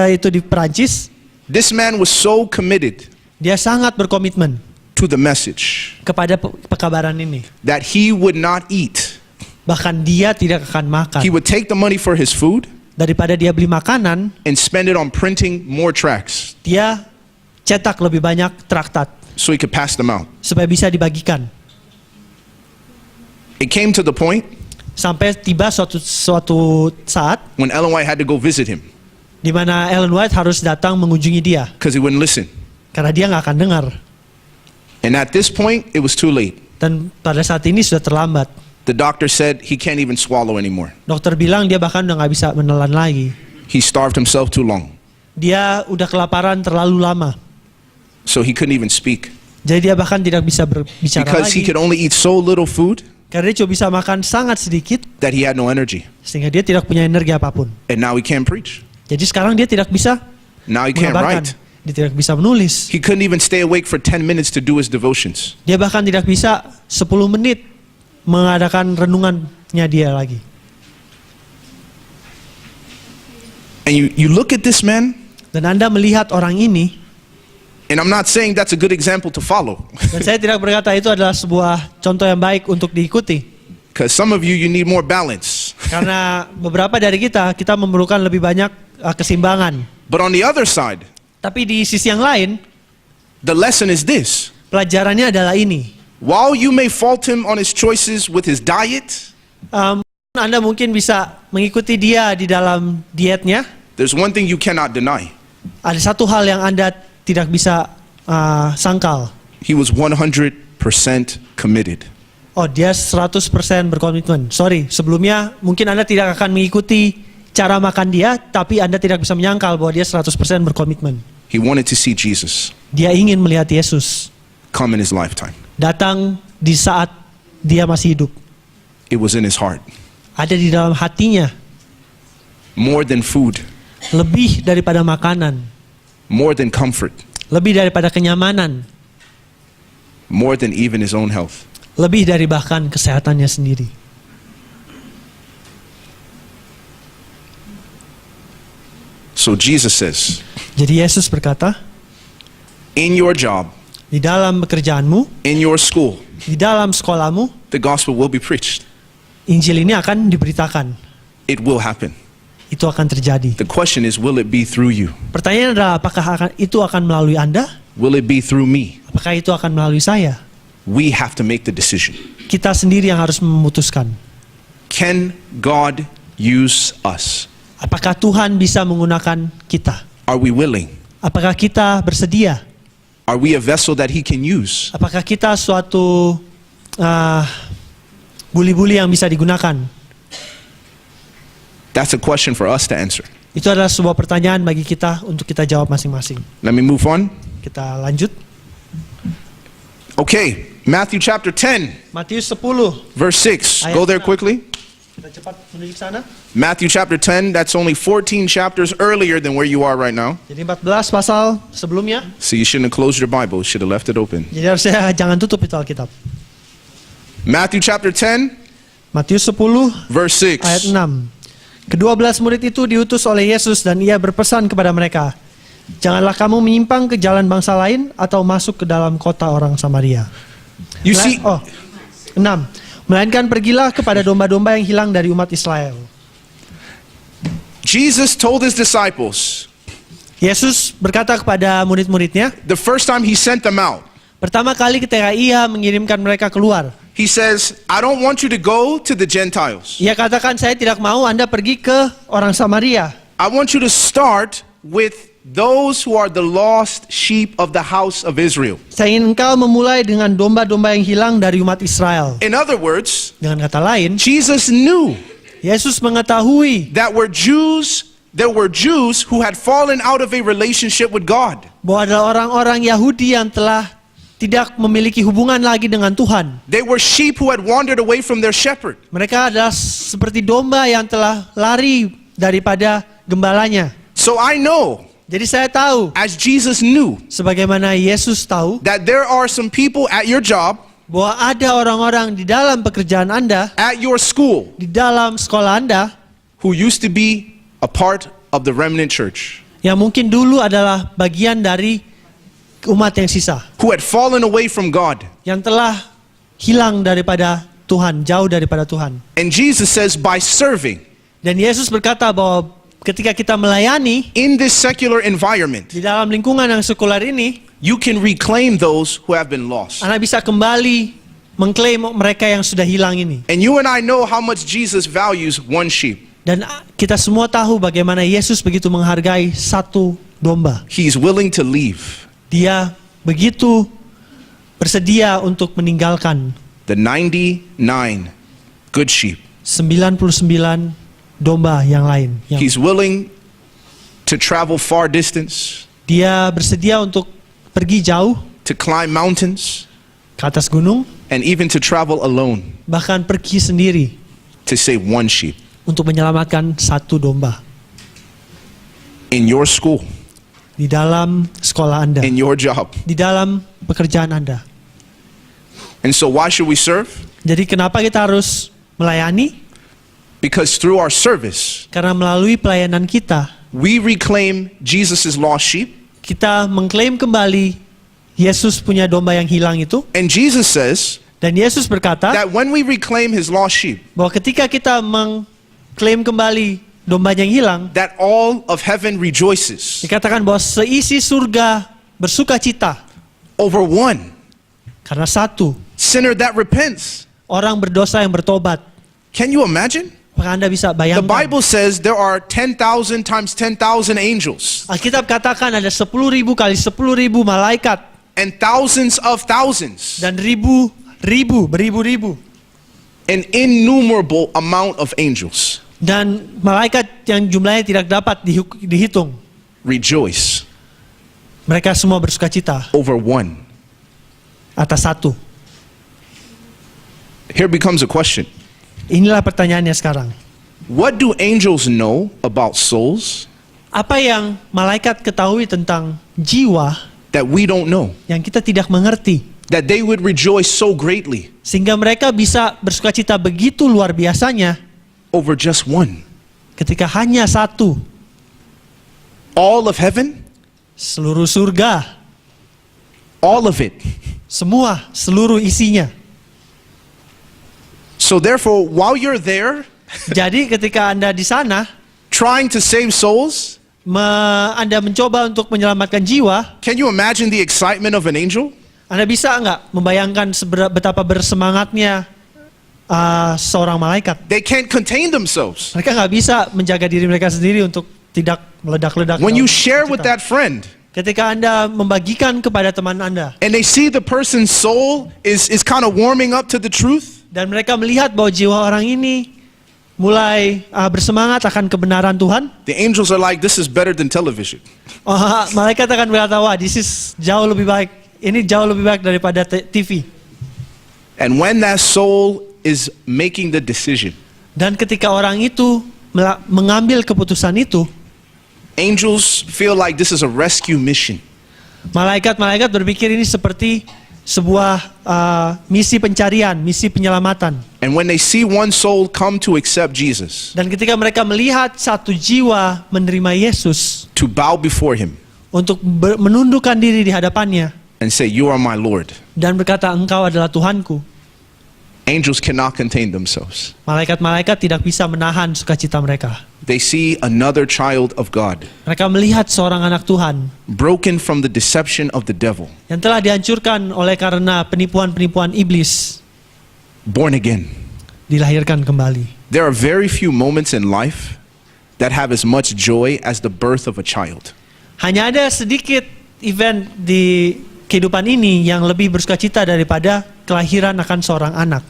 itu di Perancis. This man was so committed Dia sangat berkomitmen to the message kepada pekabaran ini. that he would not eat. Bahkan dia tidak akan makan. He would take the money for his food daripada dia beli makanan, and spend it on printing more tracts dia cetak lebih banyak traktat so he could pass them out. supaya bisa dibagikan. It came to the point Sampai tiba suatu saat when Ellen White had to go visit him di mana Ellen White harus datang mengunjungi dia because he wouldn't listen. karena dia nggak akan dengar. And at this point, it was too late. Dan pada saat ini sudah terlambat. The doctor said he can't even swallow anymore. Dokter bilang dia bahkan udah nggak bisa menelan lagi. He starved himself too long, Dia udah kelaparan terlalu lama. so he couldn't even speak Jadi dia bahkan tidak bisa berbicara because he lagi. could only eat so little food Karena dia cuma bisa makan sangat sedikit that he had no energy. sehingga dia tidak punya energi apapun. And now he can't preach. Jadi sekarang dia tidak bisa Now he can't mengabarkan. write. Dia tidak bisa menulis. He couldn't even stay awake for 10 minutes to do his devotions. Dia bahkan tidak bisa 10 menit mengadakan renungannya dia lagi. And you look at this man, Dan Anda melihat orang ini, and I'm not saying that's a good example to follow. dan saya tidak berkata itu adalah sebuah contoh yang baik untuk diikuti. Because some of you need more balance. Karena beberapa dari kita memerlukan lebih banyak keseimbangan. But on the other side, Tapi di sisi yang lain, the lesson is this. pelajarannya adalah ini. While you may fault him on his choices with his diet, Anda mungkin bisa mengikuti dia di dalam dietnya. there's one thing you cannot deny. Ada satu hal yang Anda tidak bisa sangkal. He was 100% committed. Oh, dia 100% berkomitmen. Sorry, sebelumnya mungkin Anda tidak akan mengikuti cara makan dia, tapi Anda tidak bisa menyangkal bahwa dia 100% berkomitmen. He wanted to see Jesus Dia ingin melihat Yesus come in his lifetime. datang di saat dia masih hidup. It was in his heart. Ada di dalam hatinya, More than food, lebih daripada makanan, more than comfort, lebih daripada kenyamanan, more than even his own health. lebih dari bahkan kesehatannya sendiri. So Jesus says, Jadi Yesus berkata, in your job, di dalam pekerjaanmu, in your school, di dalam sekolahmu, the gospel will be preached. Injil ini akan diberitakan. It will happen. Itu akan terjadi. The question is, will it be through you? Pertanyaan adalah apakah itu akan melalui Anda? Will it be through me? Apakah itu akan melalui saya? We have to make the decision. Kita sendiri yang harus memutuskan. Can God use us? Apakah Tuhan bisa menggunakan kita? Are we willing? Apakah kita bersedia? Are we a vessel that he can use? Apakah kita suatu buli-buli yang bisa digunakan? That's a question for us to answer. Itu adalah sebuah pertanyaan bagi kita untuk kita jawab masing-masing. Let me move on. Kita lanjut. Okay, Matthew chapter 10, Matius 10. verse 6. Go there quickly. Kita cepat menuju ke sana. Matthew chapter 10, that's only 14 chapters earlier than where you are right now. Jadi 14 pasal sebelumnya. So you shouldn't have closed your Bible, you should have left it open. Jadi harusnya jangan tutup itu Alkitab. Matthew chapter 10, Matius 10 verse 6. ayat 6. Kedua belas murid itu diutus oleh Yesus dan ia berpesan kepada mereka, janganlah kamu menyimpang ke jalan bangsa lain atau masuk ke dalam kota orang Samaria. You see, 6. Melainkan pergilah kepada domba-domba yang hilang dari umat Israel. Jesus told his disciples, Yesus berkata kepada murid-muridnya, the first time he sent them out, pertama kali ketika ia mengirimkan mereka keluar, he says, I don't want you to go to the Gentiles. ia katakan, saya tidak mau Anda pergi ke orang Samaria. I want you to start with those who are the lost sheep of the house of Israel. Saya ingin engkau memulai dengan domba-domba yang hilang dari umat Israel. In other words, Dengan kata lain, Jesus knew Yesus mengetahui that there were Jews who had fallen out of a relationship with God. bahwa ada orang-orang Yahudi yang telah tidak memiliki hubungan lagi dengan Tuhan. They were sheep who had wandered away from their shepherd. Mereka adalah seperti domba yang telah lari daripada gembalanya. So I know, Jadi saya tahu, as Jesus knew, sebagaimana Yesus tahu, that there are some people at your job, bahwa ada orang-orang di dalam pekerjaan Anda, at your school, di dalam sekolah Anda, who used to be a part of the remnant church, yang mungkin dulu adalah bagian dari umat yang sisa, who had fallen away from God. yang telah hilang daripada Tuhan, jauh daripada Tuhan. And Jesus says, by serving, Dan Yesus berkata bahwa ketika kita melayani in this secular environment, di dalam lingkungan yang sekuler ini, you can reclaim those who have been lost. Anda bisa kembali mengklaim mereka yang sudah hilang ini. And you and I know how much Jesus values one sheep. Dan kita semua tahu bagaimana Yesus begitu menghargai satu domba. He's willing to leave Dia begitu bersedia untuk meninggalkan the 99 good sheep. 99 domba yang lain. He's willing to travel far distance, Dia bersedia untuk pergi jauh to climb mountains, ke atas gunung, and even to travel alone bahkan pergi sendiri to save one sheep. untuk menyelamatkan satu domba. In your school, Di dalam sekolah Anda, in your job. di dalam pekerjaan Anda. And so why should we serve? Jadi kenapa kita harus melayani? Because through our service, Karena melalui pelayanan kita, we reclaim Jesus' lost sheep. kita mengklaim kembali Yesus punya domba yang hilang itu. And Jesus says Dan Yesus berkata that when we reclaim his lost sheep, bahwa ketika kita mengklaim kembali domba yang hilang, that all of heaven rejoices dikatakan bahwa seisi surga bersuka cita over one karena satu sinner that repents. orang berdosa yang bertobat. Can you imagine? Apakah Anda bisa The bayangkan? Bible says there are 10,000 times 10,000 angels Alkitab katakan ada 10.000 kali 10.000 malaikat and thousands of thousands, dan beribu-ribu an innumerable amount of angels dan malaikat yang jumlahnya tidak dapat dihitung. rejoice Mereka semua bersuka cita over one. atas satu. Here becomes a question. Inilah pertanyaannya sekarang. What do angels know about souls Apa yang malaikat ketahui tentang jiwa that we don't know? yang kita tidak mengerti, That they would rejoice so greatly sehingga mereka bisa bersukacita begitu luar biasanya over just one. ketika hanya satu. All of heaven, Seluruh surga, all of it. semua, seluruh isinya. So therefore, while you're there Jadi ketika Anda di sana, trying to save souls, Anda mencoba untuk menyelamatkan jiwa, can you imagine the excitement of an angel? Anda bisa nggak membayangkan betapa bersemangatnya seorang malaikat? They can't contain themselves. Mereka nggak bisa menjaga diri mereka sendiri untuk tidak meledak-ledak. When you dalam share with sukacita. that friend Ketika Anda membagikan kepada teman Anda, and they see the person's soul is kind of warming up to the truth, dan mereka melihat bahwa jiwa orang ini mulai bersemangat akan kebenaran Tuhan, the angels are like, this is better than television. malaikat akan berkata, wah, this is jauh lebih baik. Ini jauh lebih baik daripada TV. And when that soul is making the decision, Dan ketika orang itu mengambil keputusan itu, angels feel like this is a rescue mission. malaikat berpikir ini seperti sebuah misi pencarian, misi penyelamatan. And when they see one soul come to accept Jesus, Dan ketika mereka melihat satu jiwa menerima Yesus to bow before him untuk menundukkan diri di hadapannya and say, you are my Lord, dan berkata, engkau adalah Tuhanku, angels cannot contain themselves. malaikat-malaikat tidak bisa menahan sukacita mereka. They see another child of God, Mereka melihat seorang anak Tuhan broken from the deception of the devil, yang telah dihancurkan oleh karena penipuan-penipuan iblis, born again. dilahirkan kembali. There are very few moments in life that have as much joy as the birth of a child. Hanya ada sedikit event di kehidupan ini yang lebih bersukacita daripada kelahiran akan seorang anak.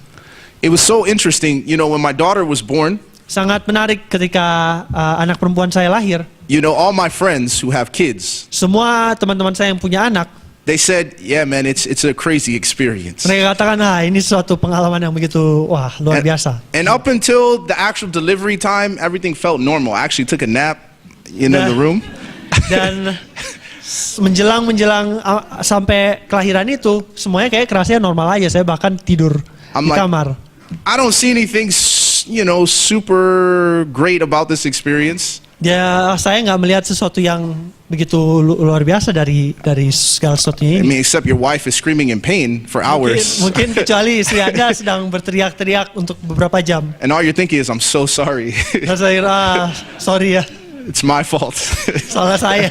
It was so interesting, you know, when my daughter was born, Sangat menarik ketika anak perempuan saya lahir. you know, all my friends who have kids, Semua teman-teman saya yang punya anak, they said, yeah, man, it's a crazy experience. mereka katakan, ini suatu pengalaman yang begitu, wah, luar biasa. And up until the actual delivery time, everything felt normal. I actually took a nap in the room. Dan menjelang sampai kelahiran itu, semuanya kayak kerasanya normal aja. Saya bahkan tidur I'm di like- kamar. I don't see anything, you know, super great about this experience. Ya, saya nggak melihat sesuatu yang begitu luar biasa dari segala sesuatunya I ini. mean, except your wife is screaming in pain for hours. Mungkin kecuali istri Anda sedang berteriak-teriak untuk beberapa jam. And all you're thinking is, I'm so sorry. Dan saya kira, sorry ya. It's my fault. Salah saya.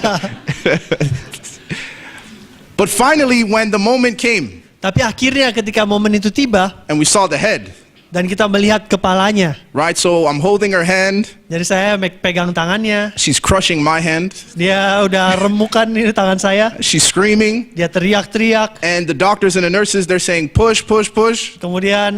But finally, when the moment came Tapi akhirnya ketika momen itu tiba and we saw the head, dan kita melihat kepalanya. right? So I'm holding her hand. Jadi saya pegang tangannya. She's crushing my hand. Dia udah remukan ini tangan saya. She's screaming. Dia teriak-teriak. And the doctors and the nurses, they're saying, push, push, push. Kemudian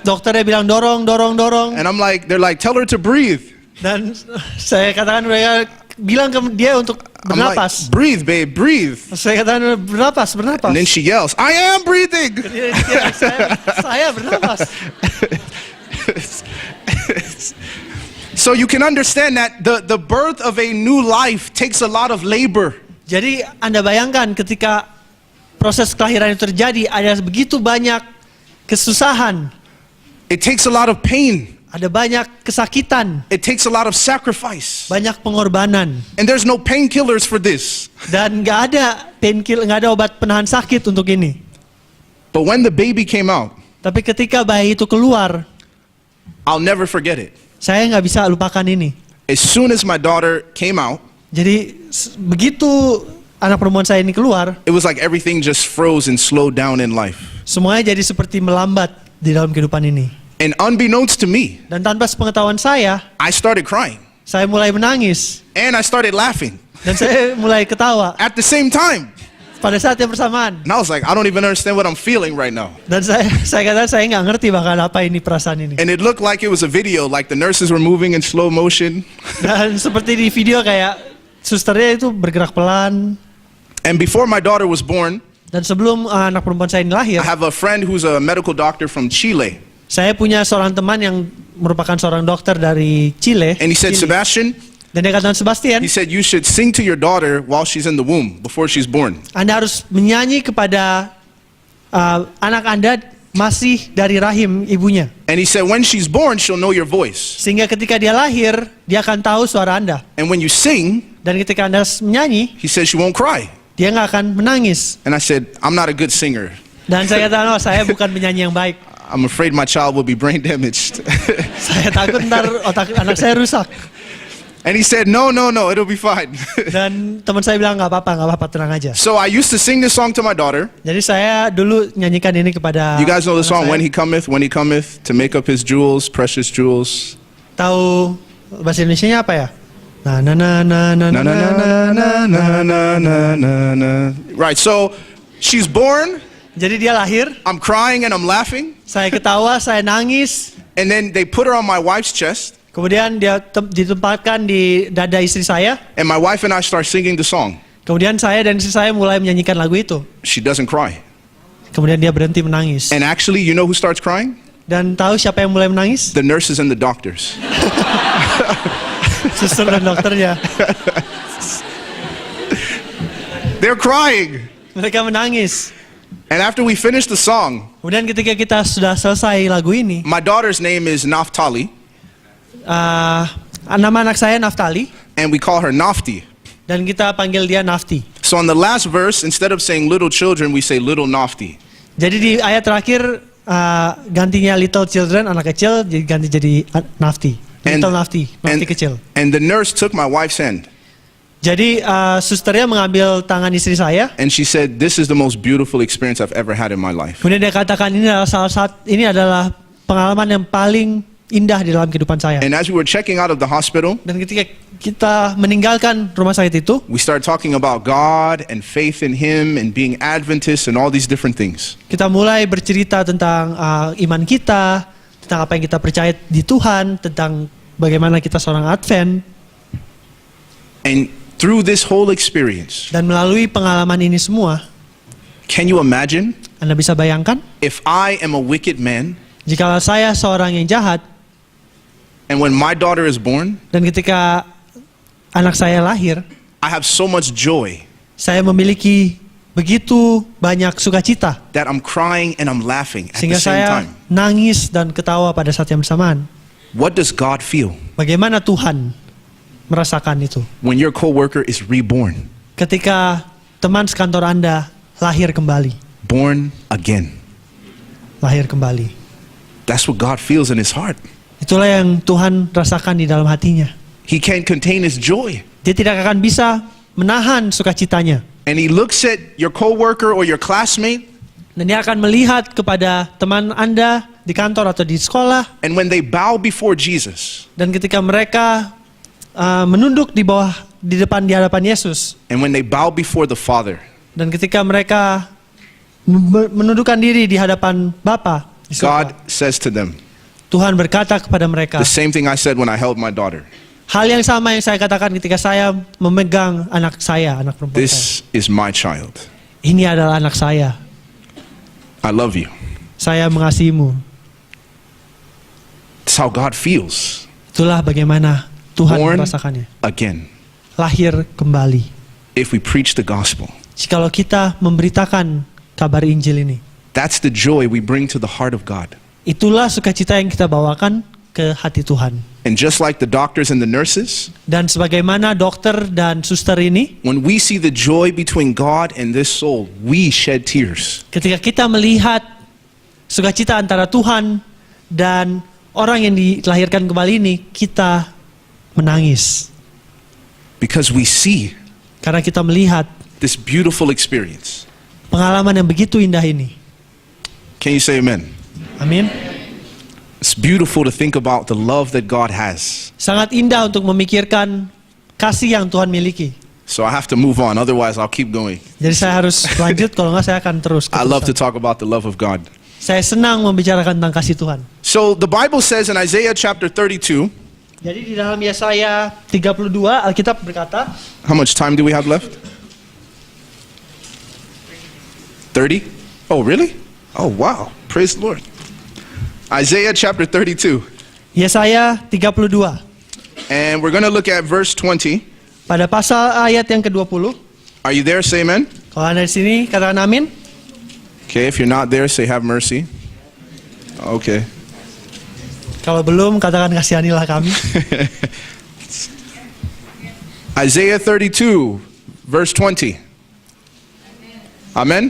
dokternya bilang dorong, dorong, dorong. And I'm like, they're like, tell her to breathe. Dan saya katakan mereka bilang ke dia untuk I'm like, bernapas. breathe, babe, breathe. Saya katakan bernapas, bernapas. And then she yells, I am breathing. Saya bernapas. So you can understand that the birth of a new life takes a lot of labor. Jadi Anda bayangkan ketika proses kelahiran itu terjadi, ada begitu banyak kesusahan, It takes a lot of pain. ada banyak kesakitan, It takes a lot of sacrifice. banyak pengorbanan, And there's no painkillers for this. dan nggak ada painkiller, nggak ada obat penahan sakit untuk ini. But when the baby came out, Tapi ketika bayi itu keluar, I'll never forget it. saya nggak bisa lupakan ini. As soon as my daughter came out, Jadi begitu anak perempuan saya ini keluar, it was like everything just froze and slowed down in life. semuanya jadi seperti melambat di dalam kehidupan ini. And unbeknownst to me, Dan tanpa sepengetahuan saya I started crying mulai menangis and I started laughing dan saya mulai ketawa at the same time. pada saat yang bersamaan. And I was like, I don't even understand what I'm feeling right now. Dan saya kata saya nggak ngerti bahkan apa ini perasaan ini. And it looked like it was a video, like the nurses were moving in slow motion. Dan seperti di video kayak susternya itu bergerak pelan. And before my daughter was born, Dan sebelum anak perempuan saya ini lahir, I have a friend who's a medical doctor from Chile. saya punya seorang teman yang merupakan seorang dokter dari Chile. And he said, Chile. Sebastian, Dan dia katakan, Sebastian, he said, you should sing to your daughter while she's in the womb, before she's born. Anda harus menyanyi kepada anak Anda masih dari rahim ibunya. And he said, when she's born, she'll know your voice. Sehingga ketika dia lahir, dia akan tahu suara Anda. And when you sing, Dan ketika Anda menyanyi, he said, she won't cry. dia nggak akan menangis. And I said, I'm not a good singer. Dan saya katakan, saya bukan penyanyi yang baik. I'm afraid my child will be brain damaged. Saya takut ntar otak anak saya rusak. And he said, no, it'll be fine. Dan teman saya bilang nggak apa-apa, tenang aja. So I used to sing this song to my daughter. Jadi saya dulu nyanyikan ini kepada You guys know the anak song, saya. when he cometh, to make up his jewels, precious jewels. Tahu bahasa Indonesianya apa ya? Na na na na na Na na na na na na na na na. Right, so she's born, Jadi dia lahir, I'm crying and I'm laughing. saya ketawa, saya nangis. And then they put her on my wife's chest. Kemudian dia ditempatkan di dada istri saya. And my wife and I start singing the song. Kemudian saya dan istri saya mulai menyanyikan lagu itu. She doesn't cry. Kemudian dia berhenti menangis. And actually, you know who starts crying? Dan tahu siapa yang mulai menangis? The nurses and the doctors. Suster dan dokternya. They're crying. Mereka menangis. And after we finished the song, Kemudian ketika kita sudah selesai lagu ini, my daughter's name is Naftali, nama anak saya Naftali, and we call her Nafti. dan kita panggil dia Nafti. So on the last verse, instead of saying little children, we say little Nafti. Jadi di ayat terakhir gantinya little children, anak kecil, ganti jadi Nafti. Little Nafti, Nafti kecil. And the nurse took my wife's hand, Jadi susternya mengambil tangan istri saya. and she said, this is the most beautiful experience I've ever had in my life. Kemudian dia katakan ini adalah pengalaman yang paling indah di dalam kehidupan saya. And as we were checking out of the hospital, Dan ketika kita meninggalkan rumah sakit itu, we started talking about God and faith in Him and being Adventist and all these different things. kita mulai bercerita tentang iman kita, tentang apa yang kita percaya di Tuhan, tentang bagaimana kita seorang Advent. And through this whole experience, Dan melalui pengalaman ini semua, can you imagine Anda bisa bayangkan, if I am a wicked man jika saya seorang yang jahat, and when my daughter is born, dan ketika anak saya lahir, I have so much joy saya memiliki begitu banyak sukacita, that I'm crying and I'm laughing at the sehingga same saya time. nangis dan ketawa pada saat yang bersamaan. What does God feel Bagaimana Tuhan merasakan itu? when your coworker is reborn, Ketika teman sekantor Anda lahir kembali, born again? lahir kembali. That's what God feels in His heart. Itulah yang Tuhan rasakan di dalam hatinya. He can't contain his joy. Dia tidak akan bisa menahan sukacitanya. And he looks at your coworker or your classmate, Dan dia akan melihat kepada teman Anda di kantor atau di sekolah. and when they bow before Jesus, Dan ketika mereka menunduk di hadapan Yesus. and when they bow before the Father, Dan ketika mereka menundukkan diri di hadapan Bapa di God surga, says to them, Tuhan berkata kepada mereka, the same thing I said when I held my daughter. hal yang sama yang saya katakan ketika saya memegang anak saya, anak perempuan saya. This is my child. Ini adalah anak saya. I love you. Saya mengasihimu. That's how God feels. Itulah bagaimana Tuhan Born merasakannya. again. Lahir kembali. If we preach the gospel, Jikalau kita memberitakan kabar Injil ini, that's the joy we bring to the heart of God. itulah sukacita yang kita bawakan ke hati Tuhan. And just like the doctors and the nurses, Dan sebagaimana dokter dan suster ini, when we see the joy between God and this soul, we shed tears. ketika kita melihat sukacita antara Tuhan dan orang yang dilahirkan kembali ini, kita menangis. Because we see Karena kita melihat this beautiful experience. pengalaman yang begitu indah ini. Can you say amen? Amin. It's beautiful to think about the love that God has. Sangat indah untuk memikirkan kasih yang Tuhan miliki. So I have to move on, otherwise I'll keep going. Jadi saya harus lanjut, kalau nggak saya akan terus. I love to talk about the love of God. Saya senang membicarakan tentang kasih Tuhan. So the Bible says in Isaiah chapter 32, Jadi di dalam Yesaya 32 Alkitab berkata, how much time do we have left? 30? Oh, really? Oh, wow. Praise the Lord. Isaiah chapter 32. Yesaya 32 And we're going to look at verse 20. pada pasal ayat yang ke-20. Are you there? Say amen. Kalau Anda di sini katakan amin. Okay, if you're not there, say have mercy. Okay. Kalau belum katakan kasihanilah kami. Isaiah 32, verse 20. Amen?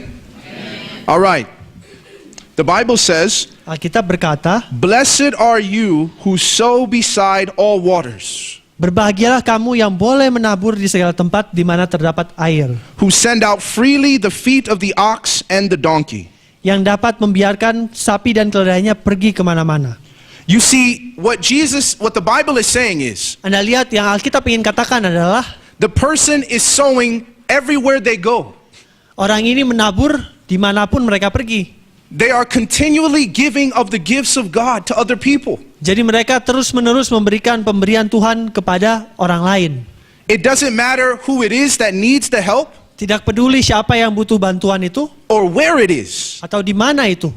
All right. The Bible says, Alkitab berkata, blessed are you who sow beside all waters, berbahagialah kamu yang boleh menabur di segala tempat di mana terdapat air, who send out freely the feet of the ox and the donkey. yang dapat membiarkan sapi dan keledainya pergi kemana-mana. You see, what the Bible is saying is, Anda lihat yang Alkitab ingin katakan adalah, the person is sowing everywhere they go. orang ini menabur dimanapun mereka pergi. They are continually giving of the gifts of God to other people. Jadi mereka terus-menerus memberikan pemberian Tuhan kepada orang lain. It doesn't matter who it is that needs the help Tidak peduli siapa yang butuh bantuan itu or where it is. atau di mana itu.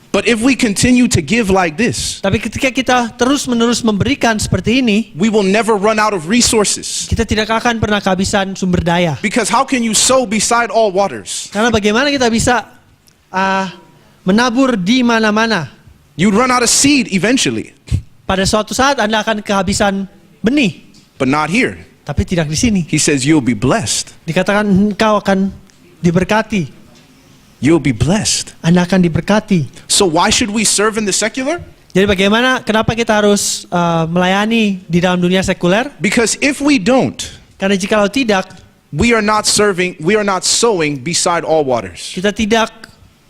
But if we continue to give like this, Tapi ketika kita terus-menerus memberikan seperti ini, we will never run out of resources. kita tidak akan pernah kehabisan sumber daya. Because how can you sow beside all waters? Karena bagaimana kita bisa menabur di mana-mana? You'd run out of seed eventually, Pada suatu saat Anda akan kehabisan benih, but not here. tapi tidak di sini. He says you'll be blessed. Dikatakan engkau akan diberkati, You'll be blessed. Anda akan diberkati. So why should we serve in the secular? Jadi kenapa kita harus melayani di dalam dunia sekuler? Because if we don't, Karena jikalau tidak, we are not sowing beside all waters. kita tidak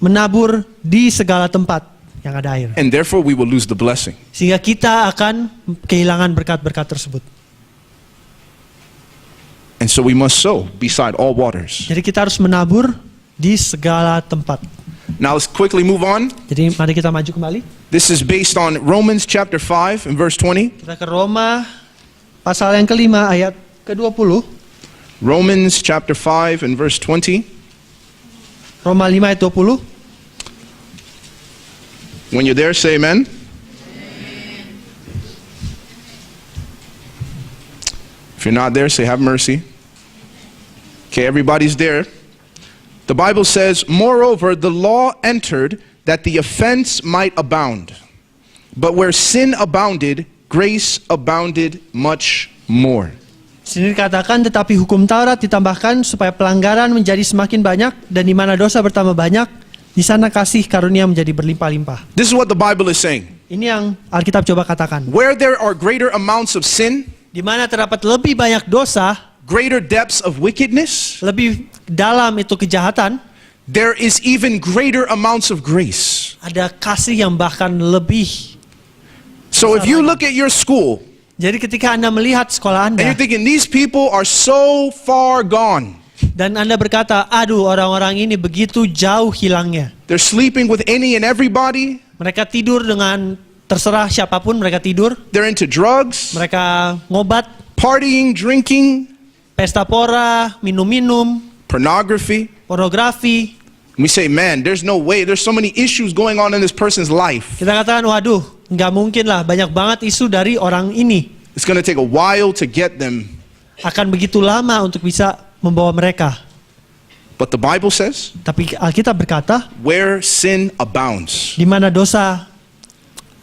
menabur di segala tempat yang ada air. And therefore we will lose the blessing. Sehingga kita akan kehilangan berkat-berkat tersebut. And so we must sow beside all waters. Jadi kita harus menabur di segala tempat. Now let's quickly move on. Jadi mari kita maju kembali. This is based on Romans chapter 5 and verse 20. Kita ke Roma pasal yang kelima ayat ke-20. Romans chapter 5 and verse 20. Roma 5 ayat 20. When you're there, say amen. If you're not there, say have mercy. Okay, everybody's there. The Bible says, moreover, the law entered that the offense might abound. But where sin abounded, grace abounded much more. Sini dikatakan, tetapi hukum Taurat ditambahkan supaya pelanggaran menjadi semakin banyak, dan di mana dosa bertambah banyak, di sana kasih karunia menjadi berlimpah-limpah. This is what the Bible is saying. Ini yang Alkitab coba katakan. Where there are greater amounts of sin, Di mana terdapat lebih banyak dosa, greater depths of wickedness, lebih dalam itu kejahatan, there is even greater amounts of grace. ada kasih yang bahkan lebih. So if you look at your school Jadi ketika Anda melihat sekolah and Anda you're thinking these people are so far gone, dan Anda berkata, aduh orang-orang ini begitu jauh hilangnya. they're sleeping with any and everybody, Mereka tidur dengan terserah siapapun mereka tidur. they're into drugs, Mereka ngobat, partying, drinking, pesta pora, minum-minum, pornography. pornografi. We say, man, there's no way. There's so many issues going on in this person's life. Kita katakan, waduh, nggak mungkin lah. Banyak banget isu dari orang ini. It's going to take a while to get them. Akan begitu lama untuk bisa membawa mereka. But the Bible says, Tapi Alkitab berkata, where sin abounds, di mana dosa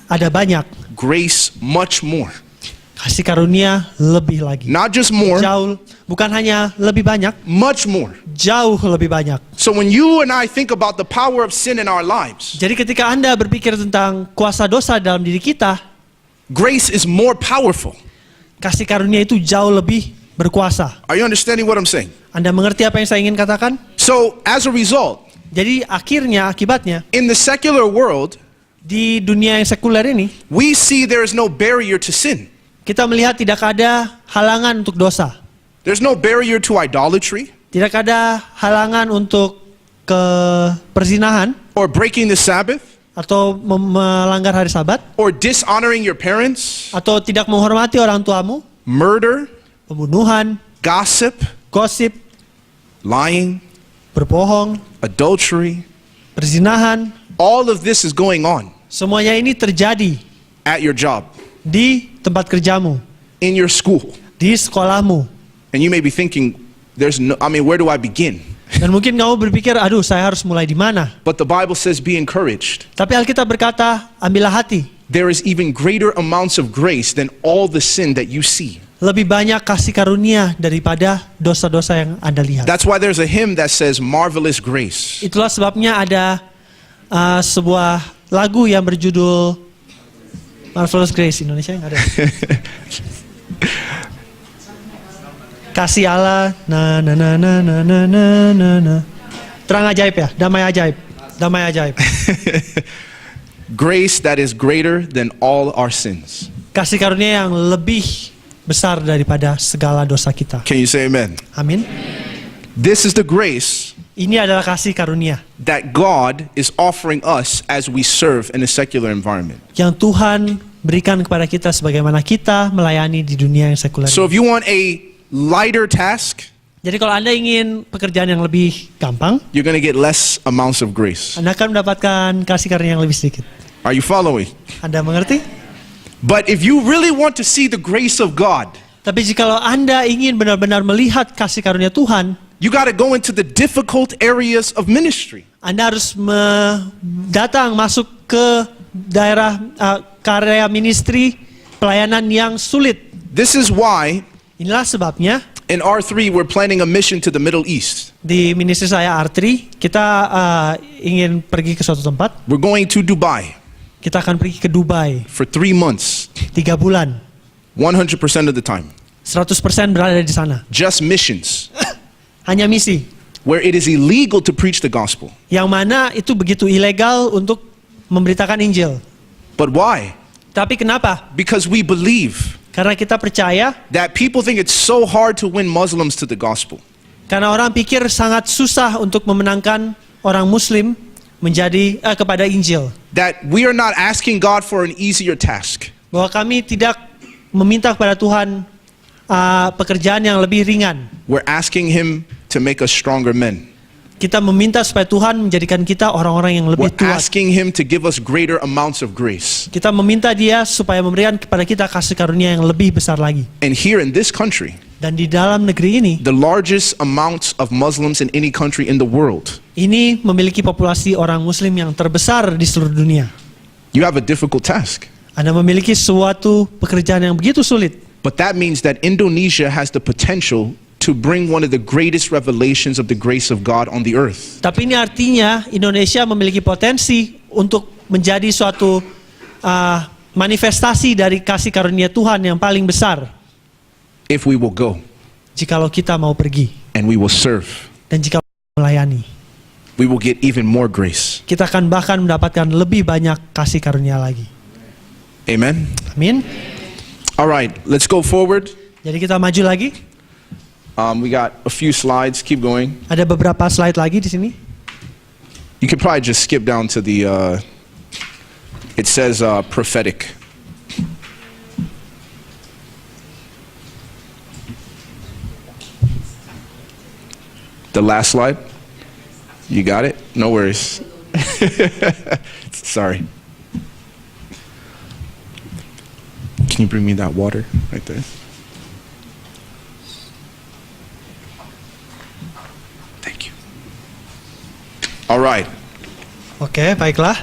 ada banyak, grace much more. kasih karunia lebih lagi. Not just more, Jauh, bukan hanya lebih banyak, much more. jauh lebih banyak. So when you and I think about the power of sin in our lives, Jadi ketika Anda berpikir tentang kuasa dosa dalam diri kita, grace is more powerful. kasih karunia itu jauh lebih berkuasa. Are you understanding what I'm saying? Anda mengerti apa yang saya ingin katakan? So as a result, Jadi akibatnya, in the secular world, di dunia yang sekuler ini, we see there is no barrier to sin. kita melihat tidak ada halangan untuk dosa. There's no barrier to idolatry Tidak ada halangan untuk perzinahan or breaking the Sabbath atau melanggar hari Sabat or dishonoring your parents, atau tidak menghormati orang tuamu, murder, pembunuhan, gossip, gosip, lying, berbohong, adultery. perzinahan. All of this is going on Semuanya ini terjadi at your job, di tempat kerjamu, in your school. di sekolahmu. And you may be thinking, where do I begin? Dan mungkin kamu berpikir, aduh saya harus mulai di mana? But the Bible says, be encouraged. Tapi Alkitab berkata, ambillah hati. There is even greater amounts of grace than all the sin that you see. Lebih banyak kasih karunia daripada dosa-dosa yang Anda lihat. That's why there's a hymn that says, marvelous grace. Itulah sebabnya ada sebuah lagu yang berjudul Marvelous Grace. Indonesia yang ada. Kasih Allah, na na na na na na na na na. Terang ajaib ya, damai ajaib, damai ajaib. Grace that is greater than all our sins. Kasih karunia yang lebih besar daripada segala dosa kita. Can you say amen? Amin. This is the grace Ini adalah kasih karunia that God is offering us as we serve in a secular environment. yang Tuhan berikan kepada kita sebagaimana kita melayani di dunia yang sekuler. So if you want a lighter task, Jadi kalau Anda ingin pekerjaan yang lebih gampang, you're going to get less amounts of grace. Anda akan mendapatkan kasih karunia yang lebih sedikit. Are you following? Anda mengerti? But if you really want to see the grace of God, Tapi jikalau Anda ingin benar-benar melihat kasih karunia Tuhan, you got to go into the difficult areas of ministry. Anda harus datang masuk ke daerah karya ministry, pelayanan yang sulit. This is why Inilah sebabnya in R3 we're planning a mission to the Middle East. di ministry saya R3, kita ingin pergi ke suatu tempat. We're going to Dubai Kita akan pergi ke Dubai for 3 months, 3 bulan, 100% of the time. 100% berada di sana. Just missions, Hanya misi, where it is illegal to preach the gospel. yang mana itu begitu ilegal untuk memberitakan Injil. But why? Tapi kenapa? Because we believe Karena kita percaya, that people think it's so hard to win Muslims to the gospel. karena orang pikir sangat susah untuk memenangkan orang Muslim menjadi kepada Injil. That we are not asking God for an easier task. Bahwa kami tidak meminta kepada Tuhan pekerjaan yang lebih ringan. We're asking Him to make us stronger men. Kita meminta supaya Tuhan menjadikan kita orang-orang yang lebih We're kuat. asking Him to give us greater amounts of grace. Kita meminta Dia supaya memberikan kepada kita kasih karunia yang lebih besar lagi. And here in this country, Dan di dalam negeri ini, the largest amounts of Muslims in any country in the world, ini memiliki populasi orang Muslim yang terbesar di seluruh dunia. you have a difficult task. Anda memiliki suatu pekerjaan yang begitu sulit. But that means that Indonesia has the potential to bring one of the greatest revelations of the grace of God on the earth. Tapi ini artinya Indonesia memiliki potensi untuk menjadi suatu manifestasi dari kasih karunia Tuhan yang paling besar if we will go jikalau kita mau pergi and we will serve. dan jika melayani. We will get even more grace. Kita akan bahkan mendapatkan lebih banyak kasih karunia lagi. Amen. Amin. All right, let's go forward. Jadi kita maju lagi. We got a few slides. Keep going. Ada beberapa slide lagi di sini. You could probably just skip down to the, it says prophetic. The last slide. You got it? No worries. Sorry. Can you bring me that water right there? Thank you. All right. Oke, baiklah.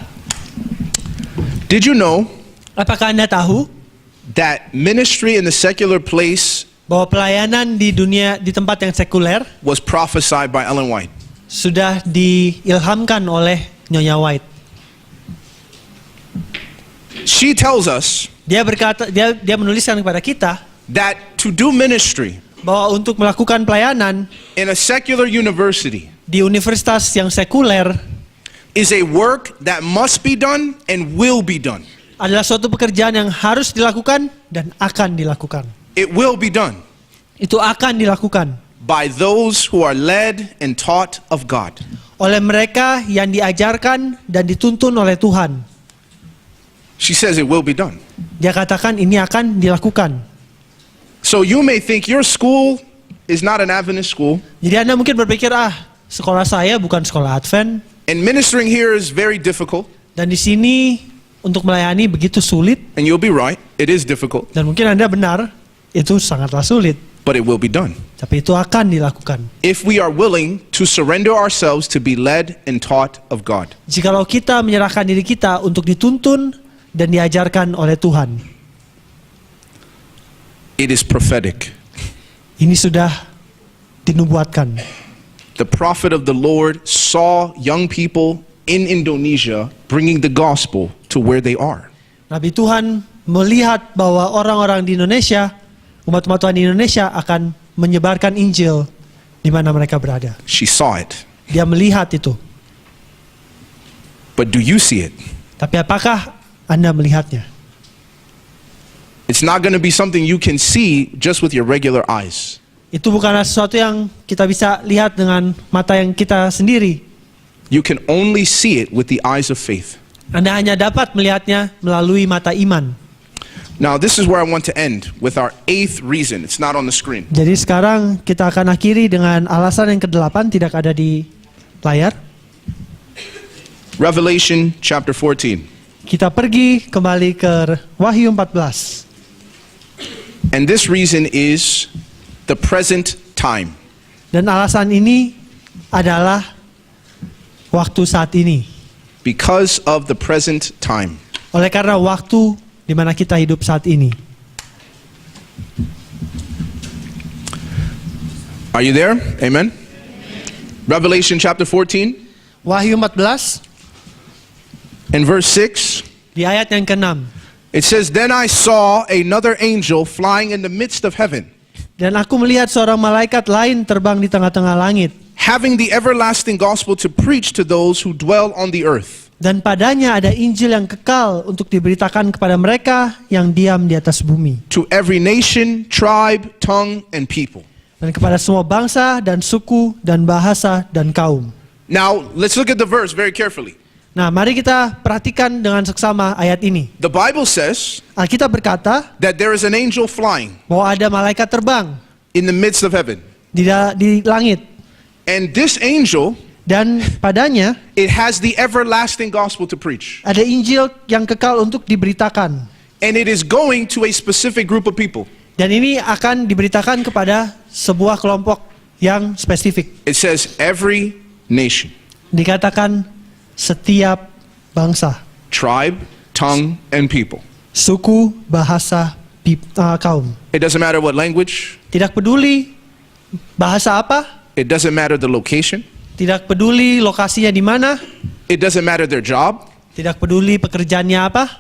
Did you know Apakah Anda tahu that ministry in the secular place bahwa pelayanan di dunia, di tempat yang sekuler, was prophesied by Ellen White? sudah diilhamkan oleh Nyonya White? She tells us Dia berkata, dia menuliskan kepada kita that to do ministry bahwa untuk melakukan pelayanan in a secular university di universitas yang sekuler is a work that must be done and will be done. adalah suatu pekerjaan yang harus dilakukan dan akan dilakukan. It will be done Itu akan dilakukan by those who are led and taught of God. oleh mereka yang diajarkan dan dituntun oleh Tuhan. She says it will be done. Dia katakan ini akan dilakukan. So you may think your school is not an Adventist school, Jadi Anda mungkin berpikir, sekolah saya bukan sekolah Advent, and ministering here is very difficult, dan di sini untuk melayani begitu sulit, and you'll be right, it is difficult, dan mungkin Anda benar, itu sangatlah sulit. but it will be done. Tapi itu akan dilakukan. If we are willing to surrender ourselves to be led and taught of God. Jikalau kita menyerahkan diri kita untuk dituntun dan diajarkan oleh Tuhan. It is prophetic. Ini sudah dinubuatkan. The prophet of the Lord saw young people in Indonesia bringing the gospel to where they are. Nabi Tuhan melihat bahwa orang-orang di Indonesia, umat-umat Tuhan di Indonesia akan menyebarkan Injil di mana mereka berada. She saw it. Dia melihat itu. But do you see it? Tapi apakah Anda melihatnya? It's not going to be something you can see just with your regular eyes. Itu bukanlah sesuatu yang kita bisa lihat dengan mata yang kita sendiri. You can only see it with the eyes of faith. Anda hanya dapat melihatnya melalui mata iman. Now, this is where I want to end with our 8th reason. It's not on the screen. Jadi sekarang kita akan akhiri dengan alasan yang ke-8, tidak ada di layar. Revelation chapter 14. Kita pergi kembali ke Wahyu 14. And this reason is the present time. Dan alasan ini adalah waktu saat ini. Because of the present time. Oleh karena waktu di mana kita hidup saat ini. Are you there? Amen. Revelation chapter 14 Wahyu 14 and verse 6. di ayat yang ke-6. It says, "Then I saw another angel flying in the midst of heaven, Dan aku melihat seorang malaikat lain terbang di tengah-tengah langit. having the everlasting gospel to preach to those who dwell on the earth." Dan padanya ada Injil yang kekal untuk diberitakan kepada mereka yang diam di atas bumi. To every nation, tribe, tongue, and people. Dan kepada semua bangsa dan suku dan bahasa dan kaum. Now, let's look at the verse very carefully. Nah, mari kita perhatikan dengan seksama ayat ini. The Bible says Alkitab berkata that there is an angel flying bahwa ada malaikat terbang in the midst of heaven. di langit. And this angel, Dan padanya it has the everlasting gospel to preach. ada Injil yang kekal untuk diberitakan. And it is going to a specific group of people. Dan ini akan diberitakan kepada sebuah kelompok yang spesifik. It says every nation, Dikatakan setiap bangsa, tribe, tongue, and people. suku, bahasa, kaum. It doesn't matter what language. Tidak peduli bahasa apa, It doesn't matter the location. tidak peduli lokasinya di mana, It doesn't matter their job. tidak peduli pekerjaannya apa,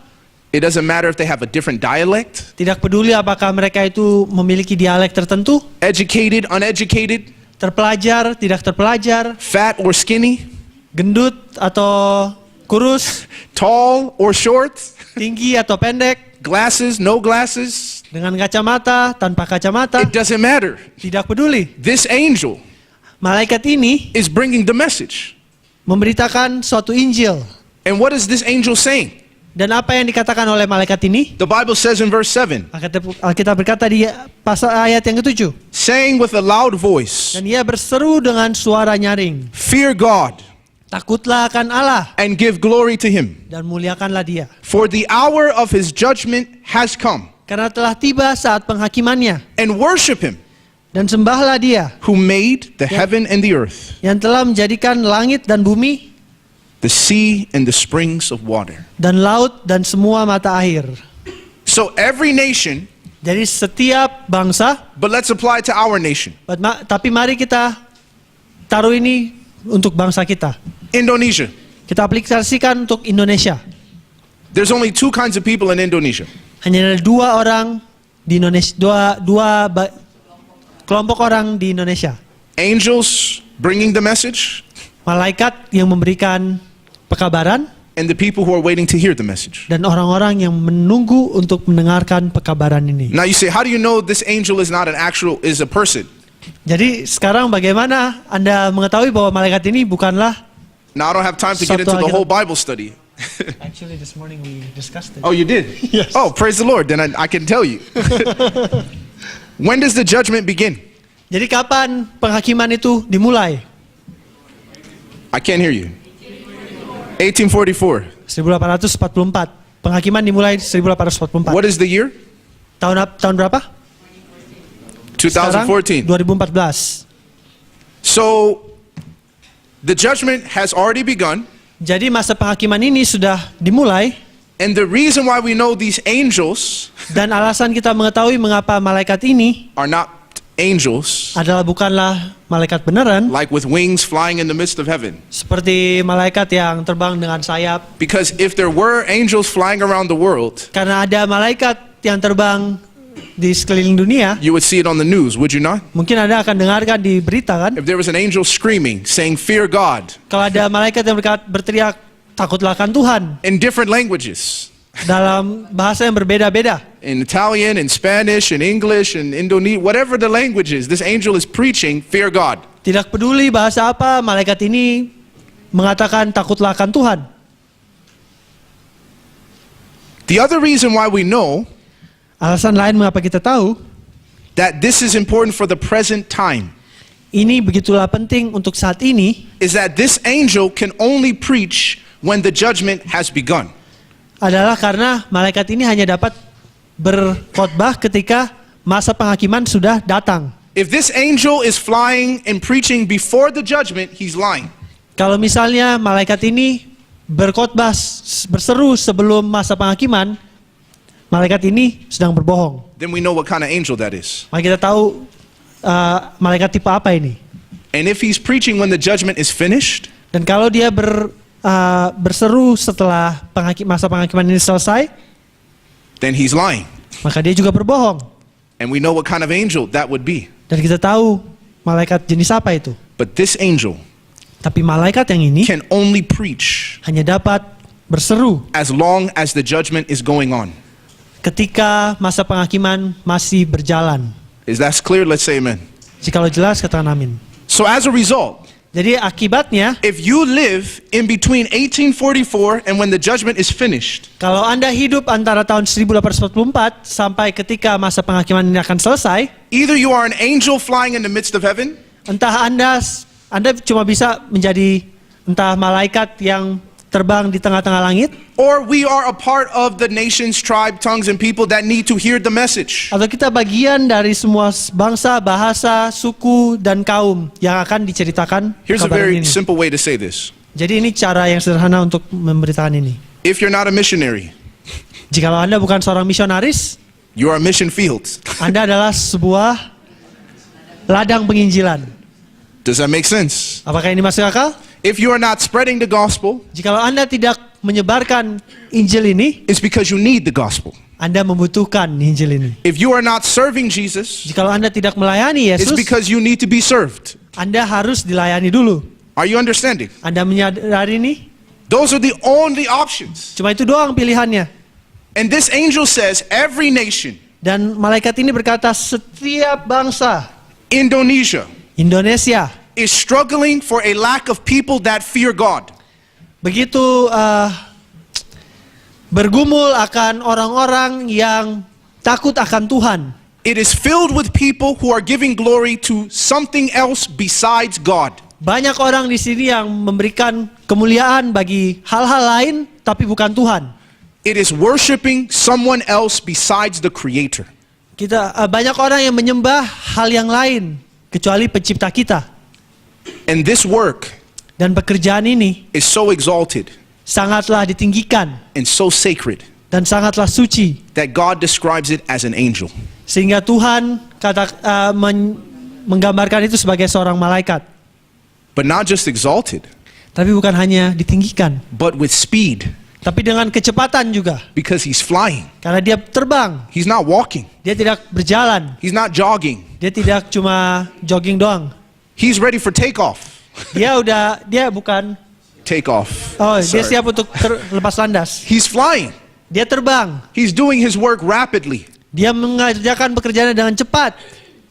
It doesn't matter if they have a different dialect, Tidak peduli apakah mereka itu memiliki dialek tertentu, educated, uneducated, terpelajar, tidak terpelajar, fat or skinny, gendut atau kurus, tall or short, tinggi atau pendek, glasses, no glasses. dengan kacamata, tanpa kacamata, It doesn't matter. tidak peduli. This angel Malaikat ini is bringing the message. memberitakan suatu Injil. And what is this angel saying? Dan apa yang dikatakan oleh malaikat ini? The Bible says in verse 7, Alkitab berkata di pasal ayat yang ke-7. saying with a loud voice, Dan ia berseru dengan suara nyaring. fear God Takutlah akan Allah and give glory to him. dan muliakanlah dia. For the hour of his judgment has come. Karena telah tiba saat penghakimannya. And worship him Dan sembahlah dia who made the heaven and the earth, yang telah menjadikan langit dan bumi, the sea and the springs of water. dan laut dan semua mata air. So every nation, Jadi setiap bangsa, but let's apply it to our nation. tapi mari kita taruh ini untuk bangsa kita. Indonesia. Kita aplikasikan untuk Indonesia. There's only two kinds of people in Indonesia. Hanya ada dua orang di Indonesia, kelompok orang di Indonesia. Angels bringing the message, Malaikat yang memberikan pekabaran, and the people who are waiting to hear the message. dan orang-orang yang menunggu untuk mendengarkan pekabaran ini. Now you say, how do you know this angel is not is a person? Jadi sekarang bagaimana Anda mengetahui bahwa malaikat ini bukanlah? Now I don't have time to get into the whole Bible study. Actually this morning we discussed it. Oh, you did? Yes. Oh, praise the Lord. Then I can tell you. When does the judgment begin? Jadi kapan penghakiman itu dimulai? I can't hear you. 1844. 1844. Penghakiman dimulai 1844. What is the year? Tahun berapa? Sekarang 2014. 2014. So the judgment has already begun. Jadi masa penghakiman ini sudah dimulai, And the reason why we know these angels dan alasan kita mengetahui mengapa malaikat ini are not angels, adalah bukanlah malaikat beneran, like with wings flying in the midst of heaven. seperti malaikat yang terbang dengan sayap. Because if there were angels flying around the world, Karena ada malaikat yang terbang di sekeliling dunia, you would see it on the news, would you not? mungkin Anda akan dengarkan di berita kan? If there was an angel screaming, saying, fear God, Kalau ada malaikat yang berteriak, takutlah akan Tuhan, in different languages, dalam bahasa yang berbeda-beda. in Italian, in Spanish, in English, in Indonesian, whatever the language is, this angel is preaching, fear God. Tidak peduli bahasa apa, malaikat ini mengatakan takutlah akan Tuhan. The other reason why we know Alasan lain mengapa kita tahu, that this is important for the present time ini begitulah penting untuk saat ini, is that this angel can only preach when the judgment has begun. adalah karena malaikat ini hanya dapat berkhotbah ketika masa penghakiman sudah datang. If this angel is flying and preaching before the judgment, he's lying. Kalau misalnya malaikat ini berkhotbah berseru sebelum masa penghakiman, malaikat ini sedang berbohong. Then we know what kind of angel that is. Maka kita tahu malaikat tipe apa ini. And if he's preaching when the judgment is finished, Dan kalau dia berseru setelah masa penghakiman ini selesai, then he's lying. maka dia juga berbohong. And we know what kind of angel that would be. Dan kita tahu malaikat jenis apa itu. But this angel Tapi malaikat yang ini can only preach hanya dapat berseru as long as the judgment is going on. ketika masa penghakiman masih berjalan. Is that clear? Let's say amen. Jikalau jelas, katakan amin. So as a result, Jadi akibatnya, if you live in between 1844 and when the judgment is finished, kalau Anda hidup antara tahun 1844 sampai ketika masa penghakiman ini akan selesai, either you are an angel flying in the midst of heaven, entah Anda cuma bisa menjadi entah malaikat yang terbang di tengah-tengah langit, or we are a part of the nations, tribe, tongues, and people that need to hear the message. atau kita bagian dari semua bangsa, bahasa, suku, dan kaum yang akan diceritakan Here's a kabar very ini. simple way to say this. Jadi ini cara yang sederhana untuk memberitakan ini. If you're not a missionary, Jikalau Anda bukan seorang misionaris, you are a mission field. Anda adalah sebuah ladang penginjilan. Does that make sense? Apakah ini masuk akal? If you are not spreading the gospel, Jikalau Anda tidak menyebarkan Injil ini, it's because you need the gospel. Anda membutuhkan Injil ini. If you are not serving Jesus, Jikalau Anda tidak melayani it's Yesus, because you need to be served. Anda harus dilayani dulu. Are you understanding? Anda menyadari ini? Those are the only options. Cuma itu doang pilihannya. And this angel says every nation, Dan malaikat ini berkata, setiap bangsa, Indonesia, Indonesia, is struggling for a lack of people that fear God. begitu bergumul akan orang-orang yang takut akan Tuhan. It is filled with people who are giving glory to something else besides God. Banyak orang di sini yang memberikan kemuliaan bagi hal-hal lain, tapi bukan Tuhan. It is worshiping someone else besides the Creator. Banyak orang yang menyembah hal yang lain kecuali pencipta kita. And this work Dan pekerjaan ini is so exalted sangatlah ditinggikan and so sacred dan sangatlah suci, that God describes it as an angel. sehingga Tuhan menggambarkan itu sebagai seorang malaikat. But not just exalted, Tapi bukan hanya ditinggikan, but with speed, tapi dengan kecepatan juga. because he's flying. Karena dia terbang, He's not walking. dia tidak berjalan, He's not jogging. dia tidak cuma jogging doang. He's ready for takeoff. Dia bukan, Takeoff. dia Sorry. siap untuk lepas landas. He's flying. Dia terbang, He's doing his work rapidly. dia mengerjakan pekerjaannya dengan cepat.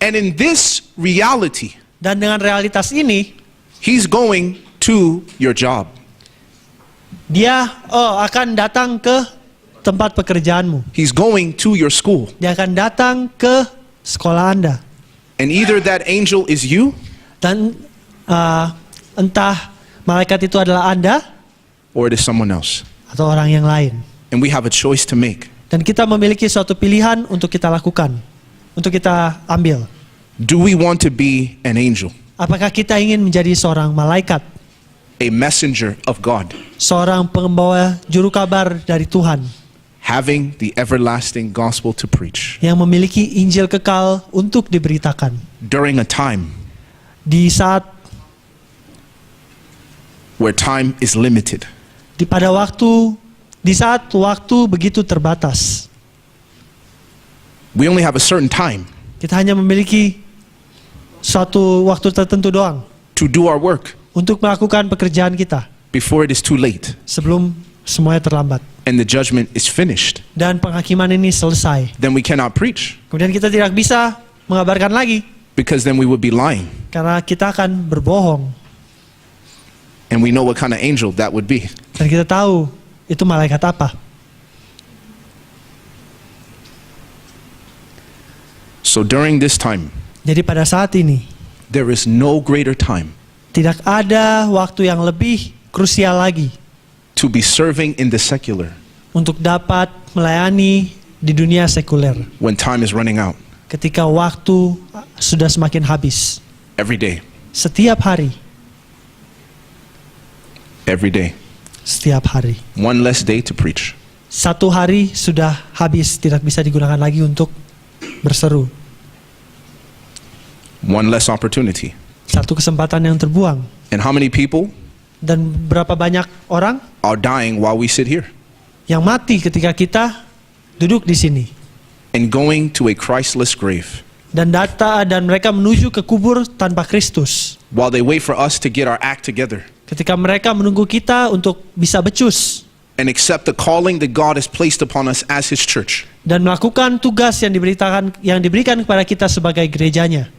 And in this reality, Dan dengan realitas ini, he's going to your job. dia akan datang ke tempat pekerjaanmu. He's going to your school. Dia akan datang ke sekolah Anda. And either that angel is you, Dan entah malaikat itu adalah Anda or it is someone else. atau orang yang lain. And we have a choice to make. Dan kita memiliki suatu pilihan untuk kita lakukan, untuk kita ambil. Do we want to be an angel, Apakah kita ingin menjadi seorang malaikat, a messenger of God, seorang pembawa juru kabar dari Tuhan, having the everlasting gospel to preach yang memiliki Injil kekal untuk diberitakan during a time di saat where time is limited? di saat waktu begitu terbatas. We only have a certain time Kita hanya memiliki suatu waktu tertentu doang to do our work untuk melakukan pekerjaan kita before it is too late sebelum semuanya terlambat and the judgment is finished. dan penghakiman ini selesai. Then we cannot preach, Kemudian kita tidak bisa mengabarkan lagi because then we would be lying. karena kita akan berbohong. And we know what kind of angel that would be. Dan kita tahu itu malaikat apa. So during this time, Jadi pada saat ini there is no greater time tidak ada waktu yang lebih krusial lagi to be serving in the secular untuk dapat melayani di dunia sekuler when time is running out ketika waktu sudah semakin habis. every day, Setiap hari, every day. setiap hari. One less day to preach. Satu hari sudah habis, tidak bisa digunakan lagi untuk berseru. One less opportunity. Satu kesempatan yang terbuang. And how many people Dan berapa banyak orang are dying while we sit here yang mati ketika kita duduk di sini. and going to a Christless grave Dan mereka menuju ke kubur tanpa Kristus. while they wait for us to get our act together Ketika mereka menunggu kita untuk bisa becus and accept the calling that God has placed upon us as His church. dan melakukan tugas yang diberikan kepada kita sebagai gerejanya.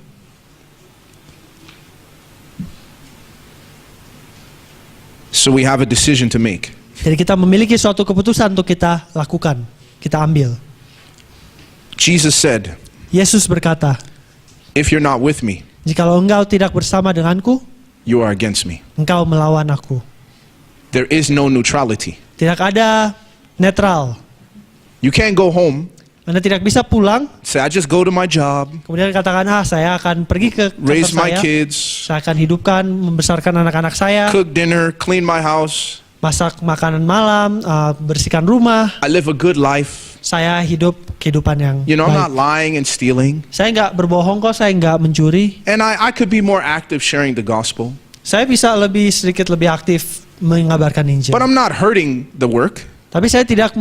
So we have a decision to make. Jadi kita memiliki suatu keputusan untuk kita lakukan, kita ambil. Jesus said, Yesus berkata, if you're not with me, jikalau engkau tidak bersama denganku, you are against me. engkau melawan aku. There is no neutrality. Tidak ada netral. You can't go home, Anda tidak bisa pulang, say, I just go to my job, kemudian katakan, saya akan pergi ke raise kantor my saya, kids, saya akan hidupkan, membesarkan anak-anak saya, cook dinner, clean my house. masak makanan malam, bersihkan rumah, I live a good life. saya hidup kehidupan yang You know, I'm not baik. lying and stealing. Saya nggak berbohong kok, saya nggak mencuri. And I could be more active sharing the gospel. Saya bisa sedikit lebih aktif mengabarkan Injil. But I'm not hurting the work. Tapi saya tidak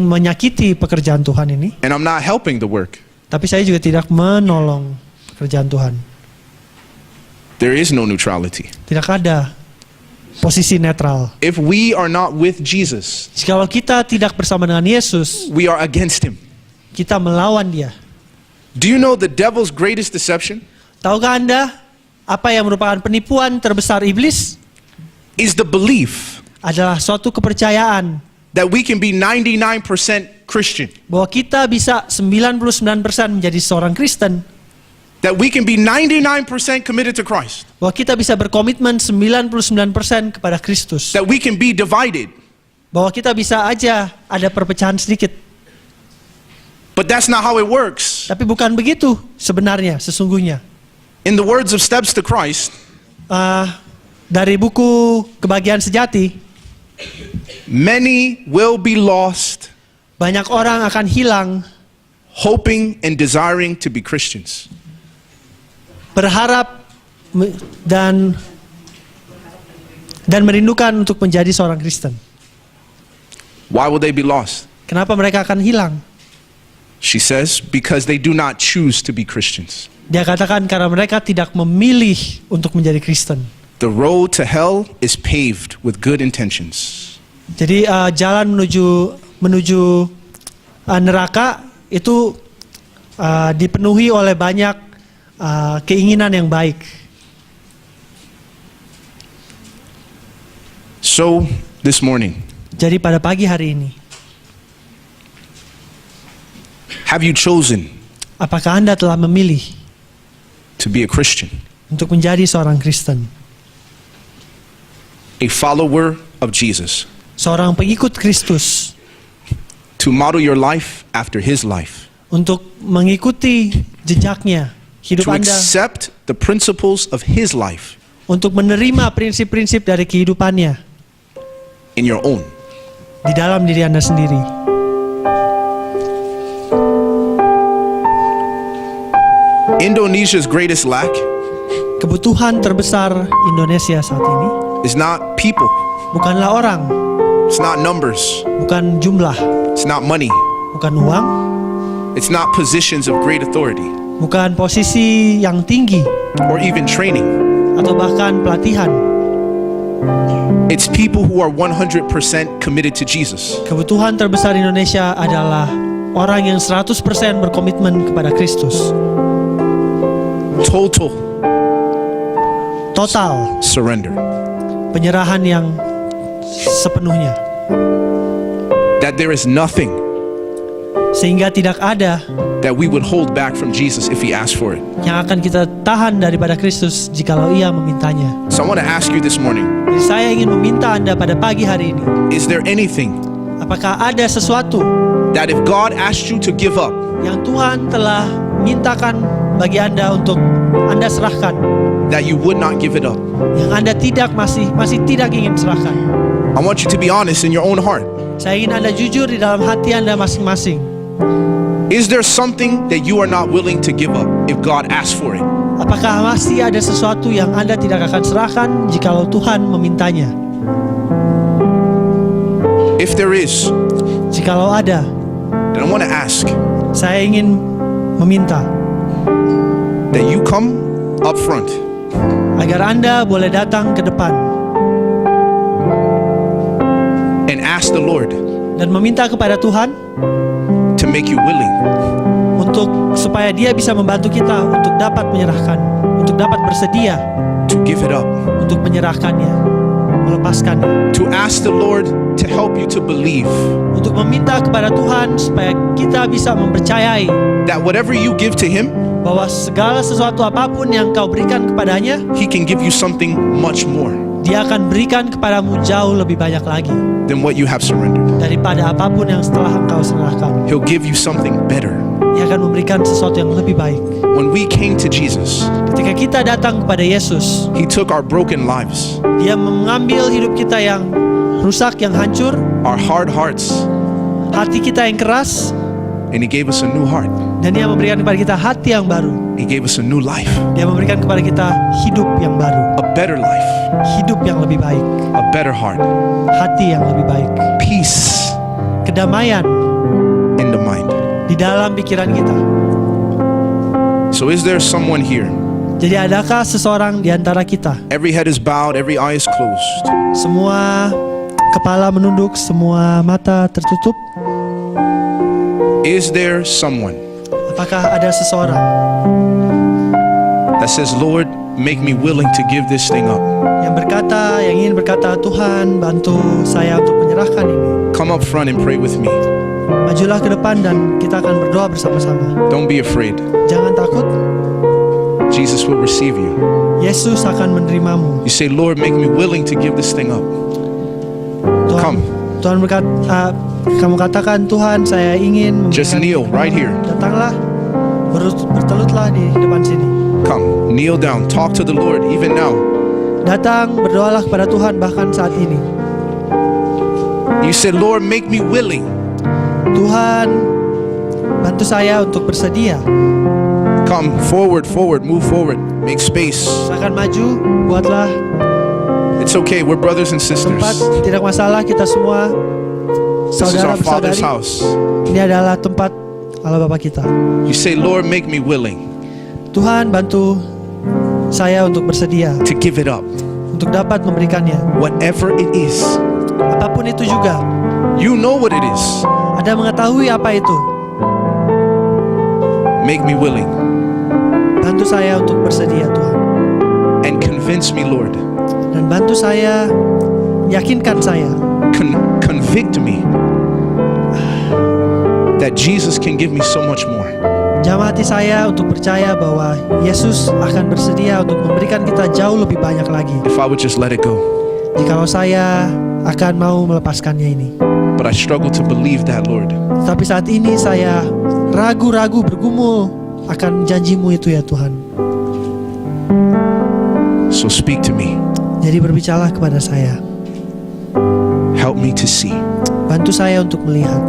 menyakiti pekerjaan Tuhan ini. And I'm not helping the work. Tapi saya juga tidak menolong pekerjaan Tuhan. There is no neutrality. Tidak ada posisi netral. If we are not with Jesus, Jikalau kita tidak bersama dengan Yesus, we are against him. kita melawan dia. Do you know the devil's greatest deception Tahukah Anda apa yang merupakan penipuan terbesar iblis? is the belief Adalah suatu kepercayaan that we can be 99% Christian, bahwa kita bisa 99% menjadi seorang Kristen, that we can be 99% committed to Christ, bahwa kita bisa berkomitmen 99% kepada Kristus, that we can be divided. bahwa kita bisa aja ada perpecahan sedikit. But that's not how it works. Tapi bukan begitu sebenarnya, sesungguhnya. In the words of Steps to Christ, Dari buku Kebahagiaan Sejati, many will be lost, banyak orang akan hilang hoping and desiring to be Christians. berharap dan merindukan untuk menjadi seorang Kristen. Why will they be lost? Kenapa mereka akan hilang? She says, because they do not choose to be Christians. Dia katakan karena mereka tidak memilih untuk menjadi Kristen. The road to hell is paved with good intentions. Jadi jalan menuju neraka itu dipenuhi oleh banyak keinginan yang baik. So, this morning, Jadi pada pagi hari ini, have you chosen apakah Anda telah memilih to be a Christian, untuk menjadi seorang Kristen, a follower of Jesus, seorang pengikut Kristus, to model your life after his life, untuk mengikuti jejaknya, hidup to Anda, accept the principles of his life untuk menerima prinsip-prinsip dari kehidupannya in your own? di dalam diri Anda sendiri? Indonesia's greatest lack Kebutuhan terbesar Indonesia saat ini is not people, bukanlah orang, it's not numbers, bukan jumlah, it's not money, bukan uang, it's not positions of great authority, bukan posisi yang tinggi, or even training. atau bahkan pelatihan. It's people who are 100% committed to Jesus. Kebutuhan terbesar Indonesia adalah orang yang 100% berkomitmen kepada Kristus. Total Surrender. penyerahan yang sepenuhnya, That there is nothing sehingga tidak ada that we would hold back from Jesus if he asked for it. yang akan kita tahan daripada Kristus jikalau Ia memintanya. So I want to ask you this morning, Jadi saya ingin meminta Anda pada pagi hari ini, is there anything apakah ada sesuatu that if God asked you to give up, yang Tuhan telah mintakan bagi Anda untuk Anda serahkan, that you would not give it up? yang Anda masih tidak ingin serahkan? I want you to be honest in your own heart. Saya ingin Anda jujur di dalam hati Anda masing-masing. Is there something that you are not willing to give up if God asks for it? Apakah masih ada sesuatu yang Anda tidak akan serahkan jikalau Tuhan memintanya? If there is, Jikalau ada, then I want to ask saya ingin meminta that you come up front agar Anda boleh datang ke depan and ask the Lord dan meminta kepada Tuhan to make you willing supaya Dia bisa membantu kita untuk dapat menyerahkan, untuk dapat bersedia to give it up, untuk menyerahkannya, melepaskannya, to ask the Lord to help you to believe untuk meminta kepada Tuhan supaya kita bisa mempercayai that whatever you give to him, bahwa segala sesuatu apapun yang kau berikan kepadanya, he can give you something much more Dia akan berikan kepadamu jauh lebih banyak lagi than what you have surrendered. daripada apapun yang setelah engkau serahkan. He'll give you something better. Dia akan memberikan sesuatu yang lebih baik. When we came to Jesus, Ketika kita datang kepada Yesus, he took our broken lives, Dia mengambil hidup kita yang rusak, yang hancur, our hard hearts, hati kita yang keras, and he gave us a new heart. Dan Dia memberikan kepada kita hati yang baru. He gave us a new life, Dia memberikan kepada kita hidup yang baru, a better life, hidup yang lebih baik, a better heart, hati yang lebih baik, peace kedamaian in the mind. di dalam pikiran kita. So is there someone here? Jadi adakah seseorang di antara kita? Every head is bowed, every eye is closed. Semua kepala menunduk, semua mata tertutup. Is there someone Apakah ada seseorang that says, Lord, make me willing to give this thing up? yang ingin berkata, Tuhan bantu saya untuk menyerahkan ini. Come up front and pray with me. Majulah ke depan dan kita akan berdoa bersama-sama. Don't be afraid. Jangan takut, Jesus will receive you. Yesus akan menerimamu. You say, Lord, make me willing to give this thing up. Come. Tuhan berkata, kamu katakan, Tuhan saya ingin Just memberikan kneel ini right kepadamu." here. Datanglah, bertelutlah di depan sini. Come, kneel down, talk to the Lord even now. Datang, berdoalah kepada Tuhan bahkan saat ini. You said, Lord, make me willing. Tuhan, bantu saya untuk bersedia. Come forward, move forward, make space. Silakan maju, buatlah It's okay, we're brothers and sisters. tempat, tidak masalah, kita semua This is our Father's saudara-saudari. house. Ini adalah tempat Allah Bapa kita. You say, Lord, make me willing Tuhan, bantu saya untuk bersedia, to give it up. untuk dapat memberikannya. Whatever it is, Apapun itu juga, you know what it is. Anda mengetahui apa itu. Make me willing Bantu saya untuk bersedia, Tuhan. and convince me, Lord. Dan bantu saya, yakinkan saya Convict me that Jesus can give me so much more. Jamah hati saya untuk percaya bahwa Yesus akan bersedia untuk memberikan kita jauh lebih banyak lagi. If I would just let it go. Jikalau saya akan mau melepaskannya ini. But I struggle to believe that, Lord. Tapi saat ini saya ragu-ragu, bergumul akan janjimu itu ya Tuhan. So speak to me. Jadi berbicaralah kepada saya. Help me to see Bantu saya untuk melihat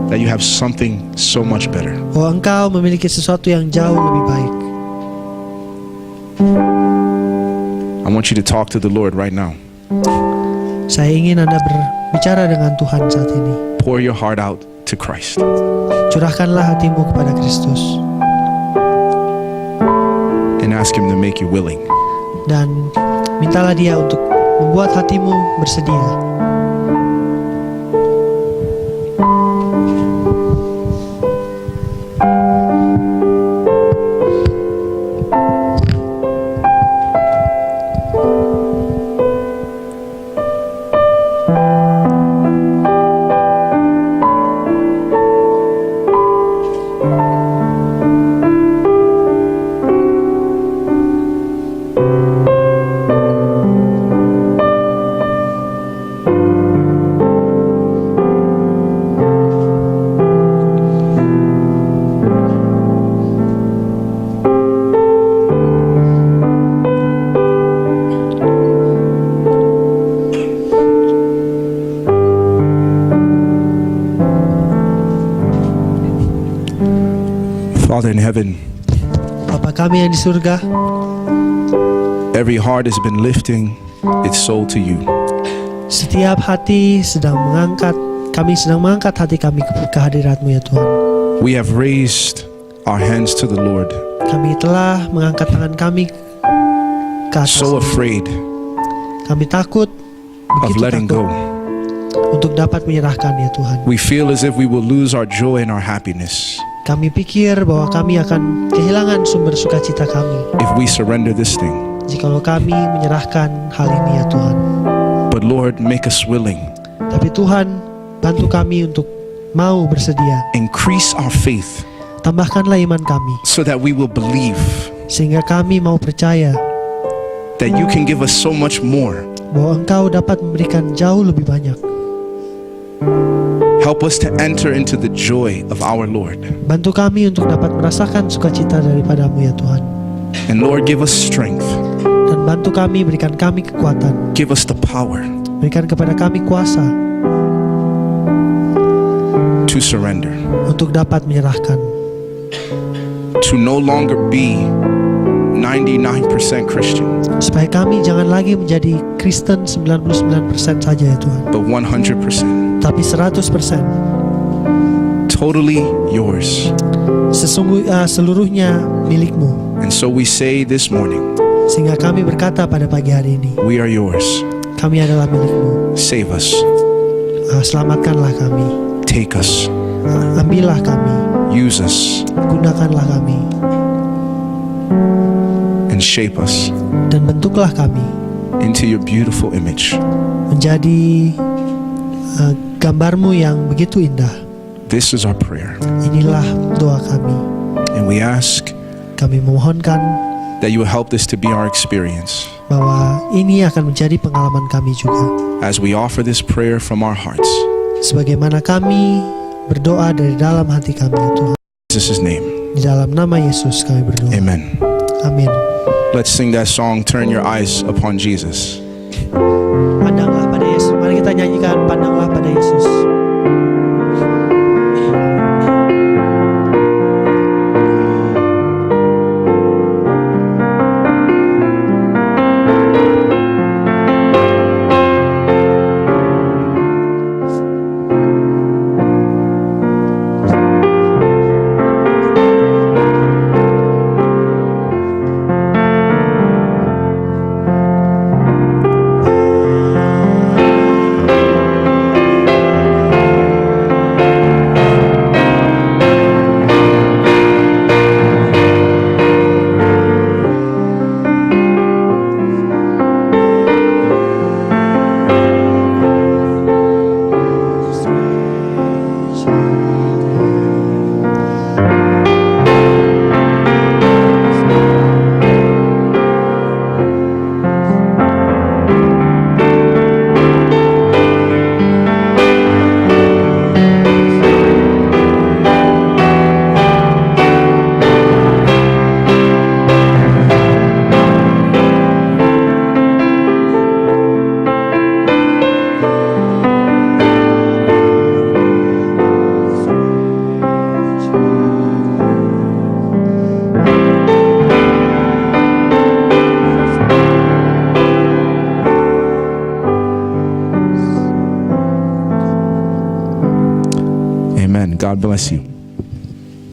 that you have something so much better. bahwa Engkau memiliki sesuatu yang jauh lebih baik. I want you to talk to the Lord right now. Saya ingin Anda berbicara dengan Tuhan saat ini. Pour your heart out to Christ. Curahkanlah hatimu kepada Kristus And ask Him to make you willing. dan mintalah Dia untuk membuat hatimu bersedia. Father in heaven, Bapa kami yang di surga, every heart has been lifting its soul to you. setiap hati kami sedang mengangkat hati kami ke kehadirat-Mu ya Tuhan. We have raised our hands to the Lord, Kami telah mengangkat tangan kami ke atas. so afraid Kami takut, of begitu letting takut go. untuk dapat menyerahkan ya Tuhan. We feel as if we will lose our joy and our happiness Kami pikir bahwa kami akan kehilangan sumber sukacita kami if we surrender this thing. jikalau kami menyerahkan hal ini ya Tuhan. But Lord, make us willing. Tapi Tuhan, bantu kami untuk mau bersedia. Increase our faith Tambahkanlah iman kami so that we will believe sehingga kami mau percaya that you can give us so much more. bahwa Engkau dapat memberikan jauh lebih banyak. Help us to enter into the joy of our Lord. Bantu kami untuk dapat merasakan sukacita daripada-Mu ya Tuhan. And Lord, give us strength. Dan bantu kami, berikan kami kekuatan, Give us the power berikan kepada kami kuasa to surrender. untuk dapat menyerahkan. to no longer be 99% Christian, Supaya kami jangan lagi menjadi Kristen 99% saja ya Tuhan, but 100%. tapi 100%. Totally yours. Seluruhnya milikmu. And so we say this morning, Sehingga kami berkata pada pagi hari ini, we are yours. kami adalah milikmu. Save us. Selamatkanlah kami. Take us. Ambillah kami. Use us. Gunakanlah kami. And shape us Dan bentuklah kami into your beautiful image. menjadi gambarmu yang begitu indah. This is our prayer. Inilah doa kami. And we ask Kami memohonkan that you will help this to be our experience bahwa ini akan menjadi pengalaman kami juga. as we offer this prayer from our hearts. Sebagaimana kami berdoa dari dalam hati kami ya Tuhan. In Jesus' name, Di dalam nama Yesus kami berdoa. amen. Amin. Let's sing that song, Turn Your Eyes Upon Jesus. Pandanglah pada Yesus. Mari kita nyanyikan Pandanglah pada Yesus. Amen. God bless you.